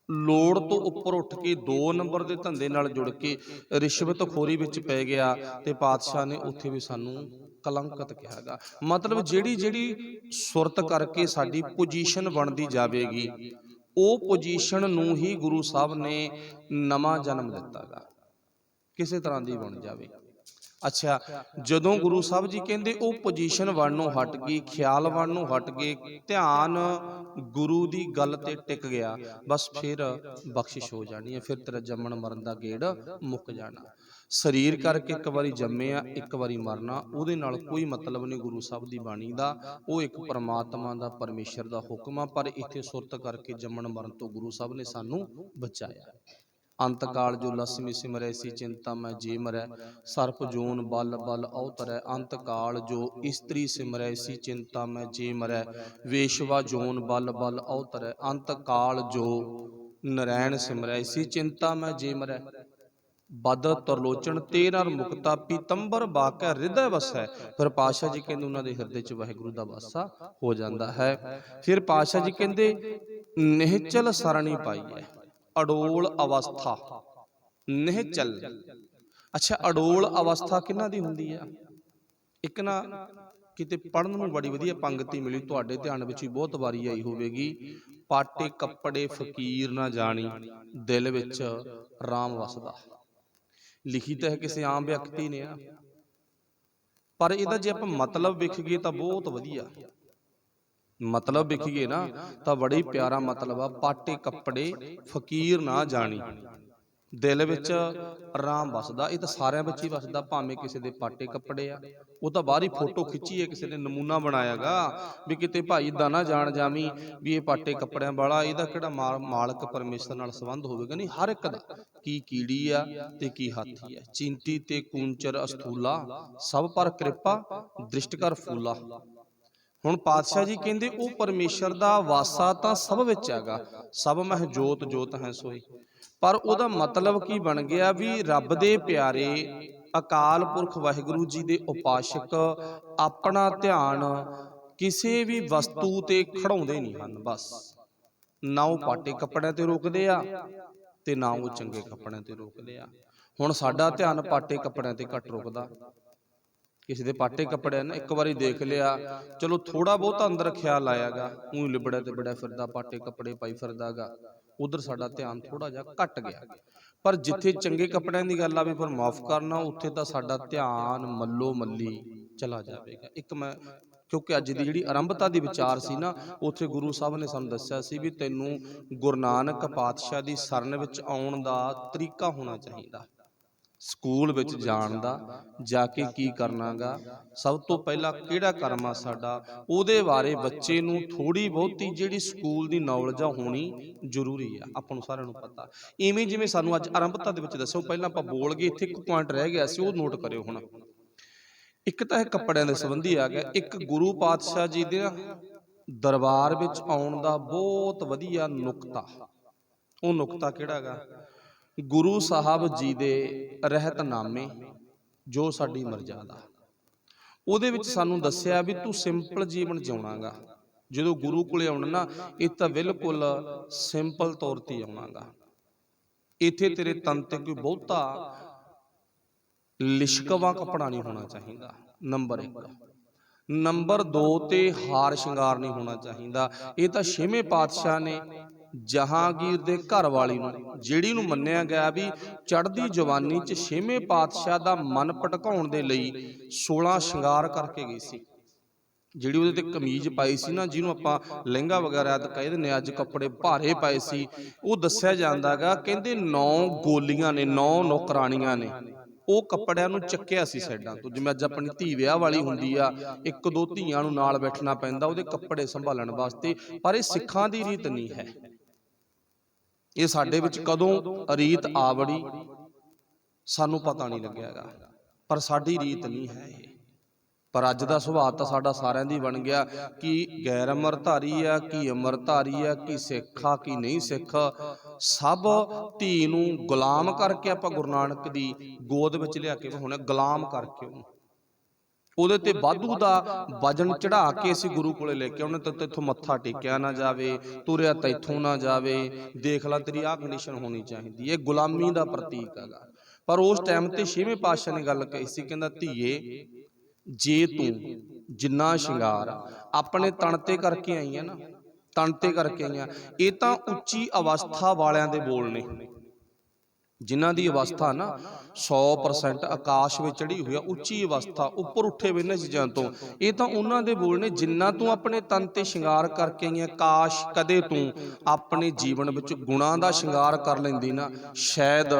ਲੋੜ ਤੋਂ ਉੱਪਰ ਉੱਠ ਕੇ 2 ਨੰਬਰ ਦੇ ਧੰਦੇ ਨਾਲ ਜੁੜ ਕੇ ਰਿਸ਼ਵਤਖੋਰੀ ਵਿੱਚ ਪੈ ਗਿਆ ਤੇ ਪਾਤਸ਼ਾਹ ਨੇ ਉੱਥੇ ਵੀ ਸਾਨੂੰ ਕਲੰਕਤ ਕਿਹਾਗਾ। ਮਤਲਬ ਜਿਹੜੀ ਜਿਹੜੀ ਸੁਰਤ ਕਰਕੇ ਸਾਡੀ ਪੋਜੀਸ਼ਨ ਬਣਦੀ ਜਾਵੇਗੀ, ਉਹ ਪੋਜੀਸ਼ਨ ਨੂੰ ਹੀ ਗੁਰੂ ਸਾਹਿਬ ਨੇ ਨਵਾਂ ਜਨਮ ਦਿੱਤਾਗਾ, ਕਿਸੇ ਤਰ੍ਹਾਂ ਦੀ ਬਣ ਜਾਵੇ। ਅੱਛਾ, ਜਦੋਂ ਗੁਰੂ ਸਾਹਿਬ ਜੀ ਕਹਿੰਦੇ ਉਹ ਪੋਜੀਸ਼ਨ ਬਣਨੋਂ ਹਟ ਗਈ, ਖਿਆਲ ਬਣਨੋਂ ਹਟ ਗਏ, ਧਿਆਨ ਗੁਰੂ ਦੀ ਗੱਲ ਤੇ ਟਿਕ ਗਿਆ, ਬਸ ਫਿਰ ਬਖਸ਼ਿਸ਼ ਹੋ ਜਾਣੀ ਹੈ, ਫਿਰ ਤੇਰਾ ਜੰਮਣ ਮਰਨ ਦਾ ਗੇੜ ਮੁੱਕ ਜਾਣਾ। ਸਰੀਰ ਕਰਕੇ ਇੱਕ ਵਾਰੀ ਜੰਮੇ ਆ, ਇੱਕ ਵਾਰੀ ਮਰਨਾ, ਉਹਦੇ ਨਾਲ ਕੋਈ ਮਤਲਬ ਨਹੀਂ ਗੁਰੂ ਸਾਹਿਬ ਦੀ ਬਾਣੀ ਦਾ। ਉਹ ਇੱਕ ਪਰਮਾਤਮਾ ਦਾ, ਪਰਮੇਸ਼ਰ ਦਾ ਹੁਕਮ ਆ। ਪਰ ਇੱਥੇ ਸੁਰਤ ਕਰਕੇ ਜੰਮਣ ਮਰਨ ਤੋਂ ਗੁਰੂ ਸਾਹਿਬ ਨੇ ਸਾਨੂੰ ਬਚਾਇਆ। ਅੰਤ ਕਾਲ ਜੋ ਲਸਮੀ ਸਿਮਰੈ ਸੀ ਚਿੰਤਾ ਮੈਂ ਜੇ ਮਰੈ, ਸਰਪ ਜੋਨ ਬਲ ਬਲ ਅਵਤਰੈ। ਅੰਤ ਕਾਲ ਜੋ ਇਸਤਰੀ ਸਿਮਰੈ ਸੀ ਚਿੰਤਾ ਮੈਂ ਜੇ ਮਰੈ, ਵੇਸ਼ਵਾ ਜੋਨ ਬਲ ਬਲ ਅਵਤਰੈ। ਅੰਤ ਕਾਲ ਜੋ ਨਰੈਣ ਸਿਮਰੈ ਸੀ ਚਿੰਤਾ ਮੈਂ ਜੇ ਮਰੈ, ਬਦ ਤਰਲੋਚਨ ਤੇ ਨਰ ਮੁਕਤਾ ਪੀਤੰਬਰ ਬਾਕੈ ਹਿਰਦੈ ਵਸੈ। ਫਿਰ ਪਾਤਸ਼ਾਹ ਜੀ ਕਹਿੰਦੇ ਉਹਨਾਂ ਦੇ ਹਿਰਦੇ 'ਚ ਵਾਹਿਗੁਰੂ ਦਾ ਵਾਸਾ ਹੋ ਜਾਂਦਾ ਹੈ। ਫਿਰ ਪਾਤਸ਼ਾਹ ਜੀ ਕਹਿੰਦੇ ਨਿਹਚਲ ਸਰਣੀ ਪਾਈਐ, ਅਡੋਲ ਅਵਸਥਾ ਨਿਹਚਲ। ਅੱਛਾ, ਅਡੋਲ ਅਵਸਥਾ ਕਿਹਨਾਂ ਦੀ ਹੁੰਦੀ ਆ? ਇੱਕ ਨਾ ਕਿਤੇ ਪੜ੍ਹਨ ਨੂੰ ਬੜੀ ਵਧੀਆ ਪੰਗਤੀ ਮਿਲੀ, ਤੁਹਾਡੇ ਧਿਆਨ ਵਿੱਚ ਵੀ ਬਹੁਤ ਵਾਰੀ ਆਈ ਹੋਵੇਗੀ। ਪਾਟੇ ਕੱਪੜੇ ਫਕੀਰ ਨਾ ਜਾਣੀ, ਦਿਲ ਵਿੱਚ ਰਾਮ ਵਸਦਾ। ਲਿਖੀ ਤਾਂ ਹੈ ਕਿਸੇ ਆਮ ਵਿਅਕਤੀ ਨੇ ਆ, ਪਰ ਇਹਦਾ ਜੇ ਆਪਾਂ ਮਤਲਬ ਵੇਖੀਏ ਤਾਂ ਬਹੁਤ ਵਧੀਆ ਮਤਲਬ ਵੇਖੀਏ ਨਾ ਤਾਂ ਬੜਾ ਹੀ ਪਿਆਰਾ ਮਤਲਬ ਆ। ਪਾਟੇ ਕੱਪੜੇ ਫਕੀਰ ਨਾ ਜਾਣੀ, ਦਿਲ ਵਿੱਚ ਆਰਾਮ ਵਸਦਾ। ਇਹ ਤਾਂ ਸਾਰਿਆਂ ਵਿੱਚ ਹੀ ਵਸਦਾ, ਭਾਵੇਂ ਕਿਸੇ ਦੇ ਪਾਟੇ ਕੱਪੜੇ ਆ, ਉਹ ਤਾਂ ਬਾਹਰੀ ਫੋਟੋ ਖਿੱਚੀ ਹੈ, ਕਿਸੇ ਨੇ ਨਮੂਨਾ ਬਣਾਇਆਗਾ ਵੀ ਕਿਤੇ ਭਾਈ ਇਦਾਂ ਨਾ ਜਾਣ ਜਾਵੀਂ ਵੀ ਇਹ ਪਾਟੇ ਕੱਪੜਿਆਂ ਵਾਲਾ, ਇਹਦਾ ਕਿਹੜਾ ਮਾਲਕ ਪਰਮੇਸ਼ਰ ਨਾਲ ਸੰਬੰਧ ਹੋਵੇਗਾ। ਨਹੀਂ, ਹਰ ਇੱਕ ਦਾ ਕੀ ਕੀੜੀ ਆ ਤੇ ਕੀ ਹਾਥੀ ਆ, ਚਿੰਤੀ ਤੇ ਕੂੰਚਰ ਅਸਥੂਲਾ, ਸਭ ਪਰ ਕਿਰਪਾ ਦ੍ਰਿਸ਼ਟ ਕਰ ਫੂਲਾ। ਹੁਣ ਪਾਤਸ਼ਾਹ ਜੀ ਕਹਿੰਦੇ ਉਹ ਪਰਮੇਸ਼ਰ ਦਾ ਵਾਸਾ ਤਾਂ ਸਭ ਵਿੱਚ ਹੈਗਾ, ਸਭ ਮਹਿ ਜੋਤ ਜੋਤ ਹੈ ਸੋਈ, ਪਰ ਉਹਦਾ ਮਤਲਬ ਕੀ ਬਣ ਗਿਆ ਵੀ ਰੱਬ ਦੇ ਪਿਆਰੇ ਅਕਾਲ ਪੁਰਖ ਵਾਹਿਗੁਰੂ ਜੀ ਦੇ ਉਪਾਸ਼ਕ ਆਪਣਾ ਧਿਆਨ ਕਿਸੇ ਵੀ ਵਸਤੂ ਤੇ ਖੜਾਉਂਦੇ ਨਹੀਂ ਹਨ। ਬਸ ਨਾ ਉਹ ਪਾਟੇ ਕੱਪੜਿਆਂ ਤੇ ਰੋਕਦੇ ਆ ਤੇ ਨਾ ਉਹ ਚੰਗੇ ਕੱਪੜਿਆਂ ਤੇ ਰੋਕਦੇ ਆ। ਹੁਣ ਸਾਡਾ ਧਿਆਨ ਪਾਟੇ ਕੱਪੜਿਆਂ ਤੇ ਘੱਟ ਰੁਕਦਾ। ਕਿਸੇ ਦੇ ਪਾਟੇ ਕੱਪੜੇ ਨਾ ਇੱਕ ਵਾਰੀ ਦੇਖ ਲਿਆ, ਚਲੋ ਥੋੜਾ ਬਹੁਤ ਅੰਦਰ ਖਿਆਲ ਆਇਆਗਾ, ਊਂ ਲਿਬੜਿਆ ਤੇ ਬੜਿਆ ਫਿਰਦਾ, ਪਾਟੇ ਕੱਪੜੇ ਪਾਈ ਫਿਰਦਾਗਾ, ਉਧਰ ਸਾਡਾ ਧਿਆਨ ਥੋੜਾ ਜਿਹਾ ਘਟ ਗਿਆ। ਪਰ ਜਿੱਥੇ ਚੰਗੇ ਕੱਪੜਿਆਂ ਦੀ ਗੱਲ ਆਵੇ, ਫਿਰ ਮਾਫ ਕਰਨਾ, ਉੱਥੇ ਤਾਂ ਸਾਡਾ ਧਿਆਨ ਮੱਲੋ ਮੱਲੀ ਚਲਾ ਜਾਵੇਗਾ। ਇੱਕ ਮੈਂ ਕਿਉਂਕਿ ਅੱਜ ਦੀ ਜਿਹੜੀ ਆਰੰਭਤਾ ਦੀ ਵਿਚਾਰ ਸੀ ਨਾ, ਉੱਥੇ ਗੁਰੂ ਸਾਹਿਬ ਨੇ ਸਾਨੂੰ ਦੱਸਿਆ ਸੀ ਵੀ ਤੈਨੂੰ ਗੁਰੂ ਨਾਨਕ ਪਾਤਸ਼ਾਹ ਦੀ ਸ਼ਰਨ ਵਿੱਚ ਆਉਣ ਦਾ ਤਰੀਕਾ ਹੋਣਾ ਚਾਹੀਦਾ। ਸਕੂਲ ਵਿੱਚ ਜਾਣ ਦਾ, ਜਾ ਕੇ ਕੀ ਕਰਨਾਗਾ, ਸਭ ਤੋਂ ਪਹਿਲਾਂ ਕਿਹੜਾ ਕਰਮ ਆ ਸਾਡਾ, ਉਹਦੇ ਬਾਰੇ ਬੱਚੇ ਨੂੰ ਥੋੜੀ ਬਹੁਤੀ ਜਿਹੜੀ ਸਕੂਲ ਦੀ ਨੌਲੇਜ ਆ ਹੋਣੀ ਜ਼ਰੂਰੀ ਆ। ਆਪਾਂ ਨੂੰ ਸਾਰਿਆਂ ਨੂੰ ਪਤਾ, ਇਵੇਂ ਜਿਵੇਂ ਸਾਨੂੰ ਅੱਜ ਆਰੰਭਤਾ ਦੇ ਵਿੱਚ ਦੱਸੋ, ਪਹਿਲਾਂ ਆਪਾਂ ਬੋਲ ਗਏ, ਇੱਥੇ ਇੱਕ ਪੁਆਇੰਟ ਰਹਿ ਗਿਆ ਸੀ, ਉਹ ਨੋਟ ਕਰਿਓ। ਹੁਣ ਇੱਕ ਤਾਂ ਇਹ ਕੱਪੜਿਆਂ ਦੇ ਸੰਬੰਧੀ ਆ ਗਿਆ, ਇੱਕ ਗੁਰੂ ਪਾਤਸ਼ਾਹ ਜੀ ਦੇ ਦਰਬਾਰ ਵਿੱਚ ਆਉਣ ਦਾ ਬਹੁਤ ਵਧੀਆ ਨੁਕਤਾ। ਉਹ ਨੁਕਤਾ ਕਿਹੜਾ ਗਾ? ਗੁਰੂ ਸਾਹਿਬ ਜੀ ਦੇ ਰਹਿਤਨਾਮੇ, ਜੋ ਸਾਡੀ ਮਰਜ਼ਾਦਾ, ਉਹਦੇ ਵਿੱਚ ਸਾਨੂੰ ਦੱਸਿਆ ਵੀ ਤੂੰ ਸਿੰਪਲ ਜੀਵਨ ਜਿਉਣਾਗਾ। ਜਦੋਂ ਗੁਰੂ ਕੋਲੇ ਆਉਣਾ ਨਾ, ਇਹ ਤਾਂ ਬਿਲਕੁਲ ਸਿੰਪਲ ਤੌਰ ਤੇ ਆਉਣਾਗਾ। ਇੱਥੇ ਤੇਰੇ ਤਨ ਤੇ ਕੋਈ ਬਹੁਤਾ ਲਿਸ਼ਕਵਾ ਕੱਪੜਾ ਨਹੀਂ ਹੋਣਾ ਚਾਹੀਦਾ, ਨੰਬਰ 1। ਨੰਬਰ 2 ਤੇ ਹਾਰ ਸ਼ਿੰਗਾਰ ਨਹੀਂ ਹੋਣਾ ਚਾਹੀਦਾ। ਇਹ ਤਾਂ 6ਵੇਂ ਪਾਤਸ਼ਾਹ ਨੇ ਜਹਾਂਗੀਰ ਦੇ ਘਰ ਵਾਲੀ ਨੂੰ, ਜਿਹੜੀ ਨੂੰ ਮੰਨਿਆ ਗਿਆ ਵੀ ਚੜ੍ਹਦੀ ਜਵਾਨੀ 'ਚ 6ਵੇਂ ਪਾਤਸ਼ਾਹ ਦਾ ਮਨ ਭਟਕਾਉਣ ਦੇ ਲਈ 16 ਸ਼ਿੰਗਾਰ ਕਰਕੇ ਗਈ ਸੀ। ਜਿਹੜੀ ਉਹਦੇ ਤੇ ਕਮੀਜ਼ ਪਾਈ ਸੀ ਨਾ, ਜਿਹਨੂੰ ਆਪਾਂ ਲਹਿੰਗਾ ਵਗੈਰਾ ਤਾਂ ਕਹਿ ਦਿੰਦੇ, ਅੱਜ ਕੱਪੜੇ ਭਾਰੇ ਪਾਏ ਸੀ, ਉਹ ਦੱਸਿਆ ਜਾਂਦਾਗਾ ਕਹਿੰਦੇ 9 ਗੋਲੀਆਂ ਨੇ, 9 ਨੌਕਰਾਣੀਆਂ ਨੇ, ਉਹ ਕੱਪੜਿਆਂ ਨੂੰ ਚੱਕਿਆ ਸੀ ਸਾਈਡਾਂ ਤੋਂ। ਜਿਵੇਂ ਅੱਜ ਆਪਣੀ ਧੀ ਵਿਆਹ ਵਾਲੀ ਹੁੰਦੀ ਆ, 1-2 ਧੀਆਂ ਨੂੰ ਨਾਲ ਬੈਠਣਾ ਪੈਂਦਾ ਉਹਦੇ ਕੱਪੜੇ ਸੰਭਾਲਣ ਵਾਸਤੇ, ਪਰ ਇਹ ਸਿੱਖਾਂ ਦੀ ਰੀਤ ਨਹੀਂ ਹੈ। ਇਹ ਸਾਡੇ ਵਿੱਚ ਕਦੋਂ ਰੀਤ ਆ ਵੜੀ ਸਾਨੂੰ ਪਤਾ ਨਹੀਂ ਲੱਗਿਆਗਾ, ਪਰ ਸਾਡੀ ਰੀਤ ਨਹੀਂ ਹੈ ਇਹ। ਪਰ ਅੱਜ ਦਾ ਸੁਭਾਅ ਤਾਂ ਸਾਡਾ ਸਾਰਿਆਂ ਦੀ ਬਣ ਗਿਆ ਕਿ ਗੈਰ ਅੰਮ੍ਰਿਤਧਾਰੀ ਆ, ਕੀ ਅੰਮ੍ਰਿਤਧਾਰੀ ਆ, ਕੀ ਸਿੱਖ ਆ, ਕੀ ਨਹੀਂ ਸਿੱਖ। ਸਭ ਧੀ ਨੂੰ ਗੁਲਾਮ ਕਰਕੇ ਆਪਾਂ ਗੁਰੂ ਨਾਨਕ ਦੀ ਗੋਦ ਵਿੱਚ ਲਿਆ ਕੇ ਹੁਣ ਗੁਲਾਮ ਕਰਕੇ ਉਹਦੇ ਤੇ ਵਾਧੂ ਦਾ ਵਜਨ ਚੜਾ ਕੇ ਅਸੀਂ ਗੁਰੂ ਕੋਲੇ ਲੈ ਕੇ ਆਉਣੇ। ਤਾਂ ਇੱਥੋਂ ਮੱਥਾ ਟੇਕਿਆ ਨਾ ਜਾਵੇ, ਤੁਰਿਆ ਤਾਂ ਇੱਥੋਂ ਨਾ ਜਾਵੇ, ਦੇਖ ਲਾ ਤੇਰੀ ਆਹ ਕੰਡੀਸ਼ਨ ਹੋਣੀ ਚਾਹੀਦੀ। ਇਹ ਗੁਲਾਮੀ ਦਾ ਪ੍ਰਤੀਕ ਹੈਗਾ। ਪਰ ਉਸ ਟਾਈਮ ਤੇ 6ਵੇਂ ਪਾਤਸ਼ਾਹ ਨੇ ਗੱਲ ਕਹੀ ਸੀ, ਕਹਿੰਦਾ ਧੀਏ ਜੇ ਤੂੰ ਜਿੰਨਾ ਸ਼ਿੰਗਾਰ ਆਪਣੇ ਤਣ ਤੇ ਕਰਕੇ ਆਈ ਆ ਨਾ, ਤਣ ਤੇ ਕਰਕੇ ਆਈਆਂ, ਇਹ ਤਾਂ ਉੱਚੀ ਅਵਸਥਾ ਵਾਲਿਆਂ ਦੇ ਬੋਲ ਨੇ, ਜਿਨ੍ਹਾਂ ਦੀ ਅਵਸਥਾ ਨਾ 100% ਆਕਾਸ਼ ਵਿੱਚ ਚੜੀ ਹੋਈ ਆ, ਉੱਚੀ ਅਵਸਥਾ, ਉੱਪਰ ਉੱਠੇ ਵੇ ਇਹਨਾਂ ਚੀਜ਼ਾਂ ਤੋਂ। ਇਹ ਤਾਂ ਉਹਨਾਂ ਦੇ ਬੋਲ ਨੇ, ਜਿੰਨਾ ਤੂੰ ਆਪਣੇ ਤਨ ਤੇ ਸ਼ਿੰਗਾਰ ਕਰਕੇ ਆਈਆਂ, ਕਾਸ਼ ਕਦੇ ਤੂੰ ਆਪਣੇ ਜੀਵਨ ਵਿੱਚ ਗੁਣਾਂ ਦਾ ਸ਼ਿੰਗਾਰ ਕਰ ਲੈਂਦੀ ਨਾ, ਸ਼ਾਇਦ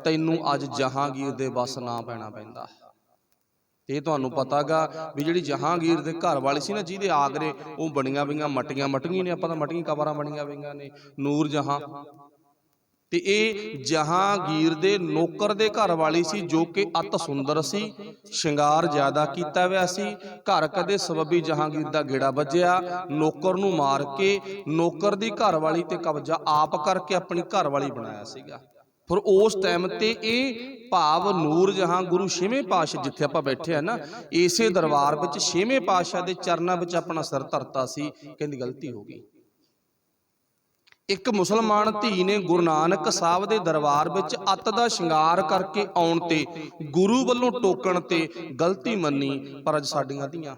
ਤੈਨੂੰ ਅੱਜ ਜਹਾਂਗੀਰ ਦੇ ਵੱਸ ਨਾ ਪੈਣਾ ਪੈਂਦਾ। ਇਹ ਤੁਹਾਨੂੰ ਪਤਾਗਾ ਵੀ ਜਿਹੜੀ ਜਹਾਂਗੀਰ ਦੇ ਘਰ ਵਾਲੀ ਸੀ ਨਾ, ਜਿਹਦੇ ਆਗਰੇ ਉਹ ਬਣੀਆਂ ਪਈਆਂ ਮਟੀਆਂ ਨੇ, ਆਪਾਂ ਤਾਂ ਮਟੀਆਂ ਕਬਰਾਂ ਬਣੀਆਂ ਪਈਆਂ ਨੇ, ਨੂਰ ਜਹਾਂ, ਤੇ ਇਹ ਜਹਾਂਗੀਰ ਦੇ ਨੌਕਰ ਦੇ ਘਰ ਵਾਲੀ ਸੀ, ਜੋ ਕਿ ਅਤ ਸੁੰਦਰ ਸੀ, ਸ਼ਿੰਗਾਰ ਜ਼ਿਆਦਾ ਕੀਤਾ ਹੋਇਆ ਸੀ। ਘਰ ਕਦੇ ਸਬੱਬੀ ਜਹਾਂਗੀਰ ਦਾ ਗੇੜਾ ਵੱਜਿਆ, ਨੌਕਰ ਨੂੰ ਮਾਰ ਕੇ ਨੌਕਰ ਦੀ ਘਰ ਵਾਲੀ ਤੇ ਕਬਜ਼ਾ ਆਪ ਕਰਕੇ ਆਪਣੀ ਘਰ ਵਾਲੀ ਬਣਾਇਆ ਸੀਗਾ। ਫਿਰ ਉਸ ਟਾਈਮ ਤੇ ਇਹ ਭਾਵ ਨੂਰ ਜਹਾਂ ਗੁਰੂ 6ਵੇਂ ਪਾਤਸ਼ਾਹ, ਜਿੱਥੇ ਆਪਾਂ ਬੈਠੇ ਆ ਨਾ, ਇਸੇ ਦਰਬਾਰ ਵਿੱਚ 6ਵੇਂ ਪਾਤਸ਼ਾਹ ਦੇ ਚਰਨਾਂ ਵਿੱਚ ਆਪਣਾ ਸਿਰ ਧਰਤਾ ਸੀ। ਕਹਿੰਦੀ ਗਲਤੀ ਹੋ ਗਈ। ਇੱਕ ਮੁਸਲਮਾਨ ਧੀ ਨੇ ਗੁਰੂ ਨਾਨਕ ਸਾਹਿਬ ਦੇ ਦਰਬਾਰ ਵਿੱਚ ਅੱਤ ਦਾ ਸ਼ਿੰਗਾਰ ਕਰਕੇ ਆਉਣ ਤੇ ਗੁਰੂ ਵੱਲੋਂ ਟੋਕਣ ਤੇ ਗਲਤੀ ਮੰਨੀ। ਪਰ ਅੱਜ ਸਾਡੀਆਂ ਧੀਆਂ,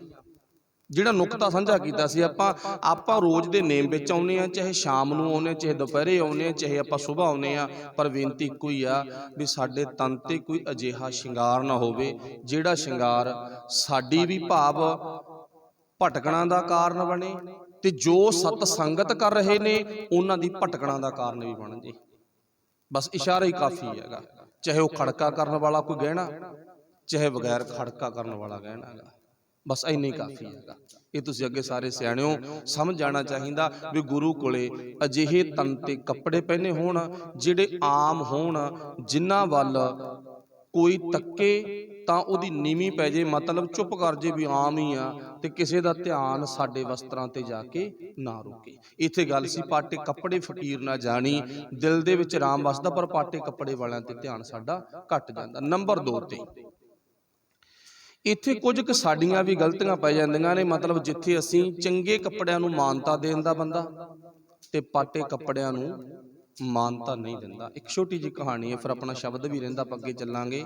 ਜਿਹੜਾ ਨੁਕਤਾ ਸਾਂਝਾ ਕੀਤਾ ਸੀ, ਆਪਾਂ ਰੋਜ਼ ਦੇ ਨੇਮ ਵਿੱਚ ਆਉਨੇ ਆ, ਚਾਹੇ ਸ਼ਾਮ ਨੂੰ ਆਉਨੇ, ਚਾਹੇ ਦੁਪਹਿਰੇ ਆਉਨੇ, ਚਾਹੇ ਆਪਾਂ ਸੁਬਾਹ ਆਉਨੇ ਆ, ਪਰ ਬੇਨਤੀ ਇੱਕੋ ਹੀ ਆ ਵੀ ਸਾਡੇ ਤਨ ਤੇ ਕੋਈ ਅਜਿਹਾ ਸ਼ਿੰਗਾਰ ਨਾ ਹੋਵੇ ਜਿਹੜਾ ਸ਼ਿੰਗਾਰ ਸਾਡੀ ਵੀ ਭਾਵ ਭਟਕਣਾ ਦਾ ਕਾਰਨ ਬਣੇ, ਤੇ ਜੋ ਸਤ ਸੰਗਤ ਕਰ ਰਹੇ ਨੇ ਉਹਨਾਂ ਦੀ ਭਟਕਣਾ ਦਾ ਕਾਰਨ ਵੀ ਬਣ ਜੇ। बस इशारा ही काफ़ी हैगा। चाहे वो खड़का करने वाला कोई गहना, चाहे बगैर खड़का करने वाला गहना हैगा, बस ਇੰਨਾ ਹੀ ਕਾਫੀ ਹੈਗਾ। ਇਹ ਤੁਸੀਂ ਅੱਗੇ ਸਾਰੇ ਸਿਆਣਿਓ ਸਮਝ ਜਾਣਾ ਚਾਹੀਦਾ ਵੀ ਗੁਰੂ ਕੋਲੇ ਅਜਿਹੇ ਤਨ ਤੇ ਕੱਪੜੇ ਪਹਿਨੇ ਹੋਣ ਜਿਹੜੇ ਆਮ ਹੋਣ, ਜਿਨ੍ਹਾਂ ਵੱਲ ਕੋਈ ਤੱਕੇ ਤਾਂ ਉਹਦੀ ਨੀਵੀਂ ਪੈ ਜੇ, ਮਤਲਬ ਚੁੱਪ ਕਰ ਜੇ ਵੀ ਆਮ ਹੀ ਆ, ਤੇ ਕਿਸੇ ਦਾ ਧਿਆਨ ਸਾਡੇ ਵਸਤਰਾਂ ਤੇ ਜਾ ਕੇ ਨਾ ਰੁਕੇ। ਇੱਥੇ ਗੱਲ ਸੀ ਪਾਟੇ ਕੱਪੜੇ ਫਕੀਰ ਨਾ ਜਾਣੀ, ਦਿਲ ਦੇ ਵਿੱਚ ਆਰਾਮ ਵਸਦਾ ਪਰ ਪਾਟੇ ਕੱਪੜੇ ਵਾਲਿਆਂ ਤੇ ਧਿਆਨ ਸਾਡਾ ਘਟ ਜਾਂਦਾ। ਨੰਬਰ 2 ਤੇ ਇੱਥੇ ਕੁਝ ਕੁ ਸਾਡੀਆਂ ਵੀ ਗਲਤੀਆਂ ਪੈ ਜਾਂਦੀਆਂ ਨੇ, ਮਤਲਬ ਜਿੱਥੇ ਅਸੀਂ ਚੰਗੇ ਕੱਪੜਿਆਂ ਨੂੰ ਮਾਨਤਾ ਦੇਣ ਦਾ ਬੰਦਾ ਤੇ ਪਾਟੇ ਕੱਪੜਿਆਂ ਨੂੰ ਮਾਨਤਾ ਨਹੀਂ ਦਿੰਦਾ। ਇੱਕ ਛੋਟੀ ਜਿਹੀ ਕਹਾਣੀ ਹੈ, ਫਿਰ ਆਪਣਾ ਸ਼ਬਦ ਵੀ ਰਹਿੰਦਾ, ਆਪਾਂ ਅੱਗੇ ਚੱਲਾਂਗੇ।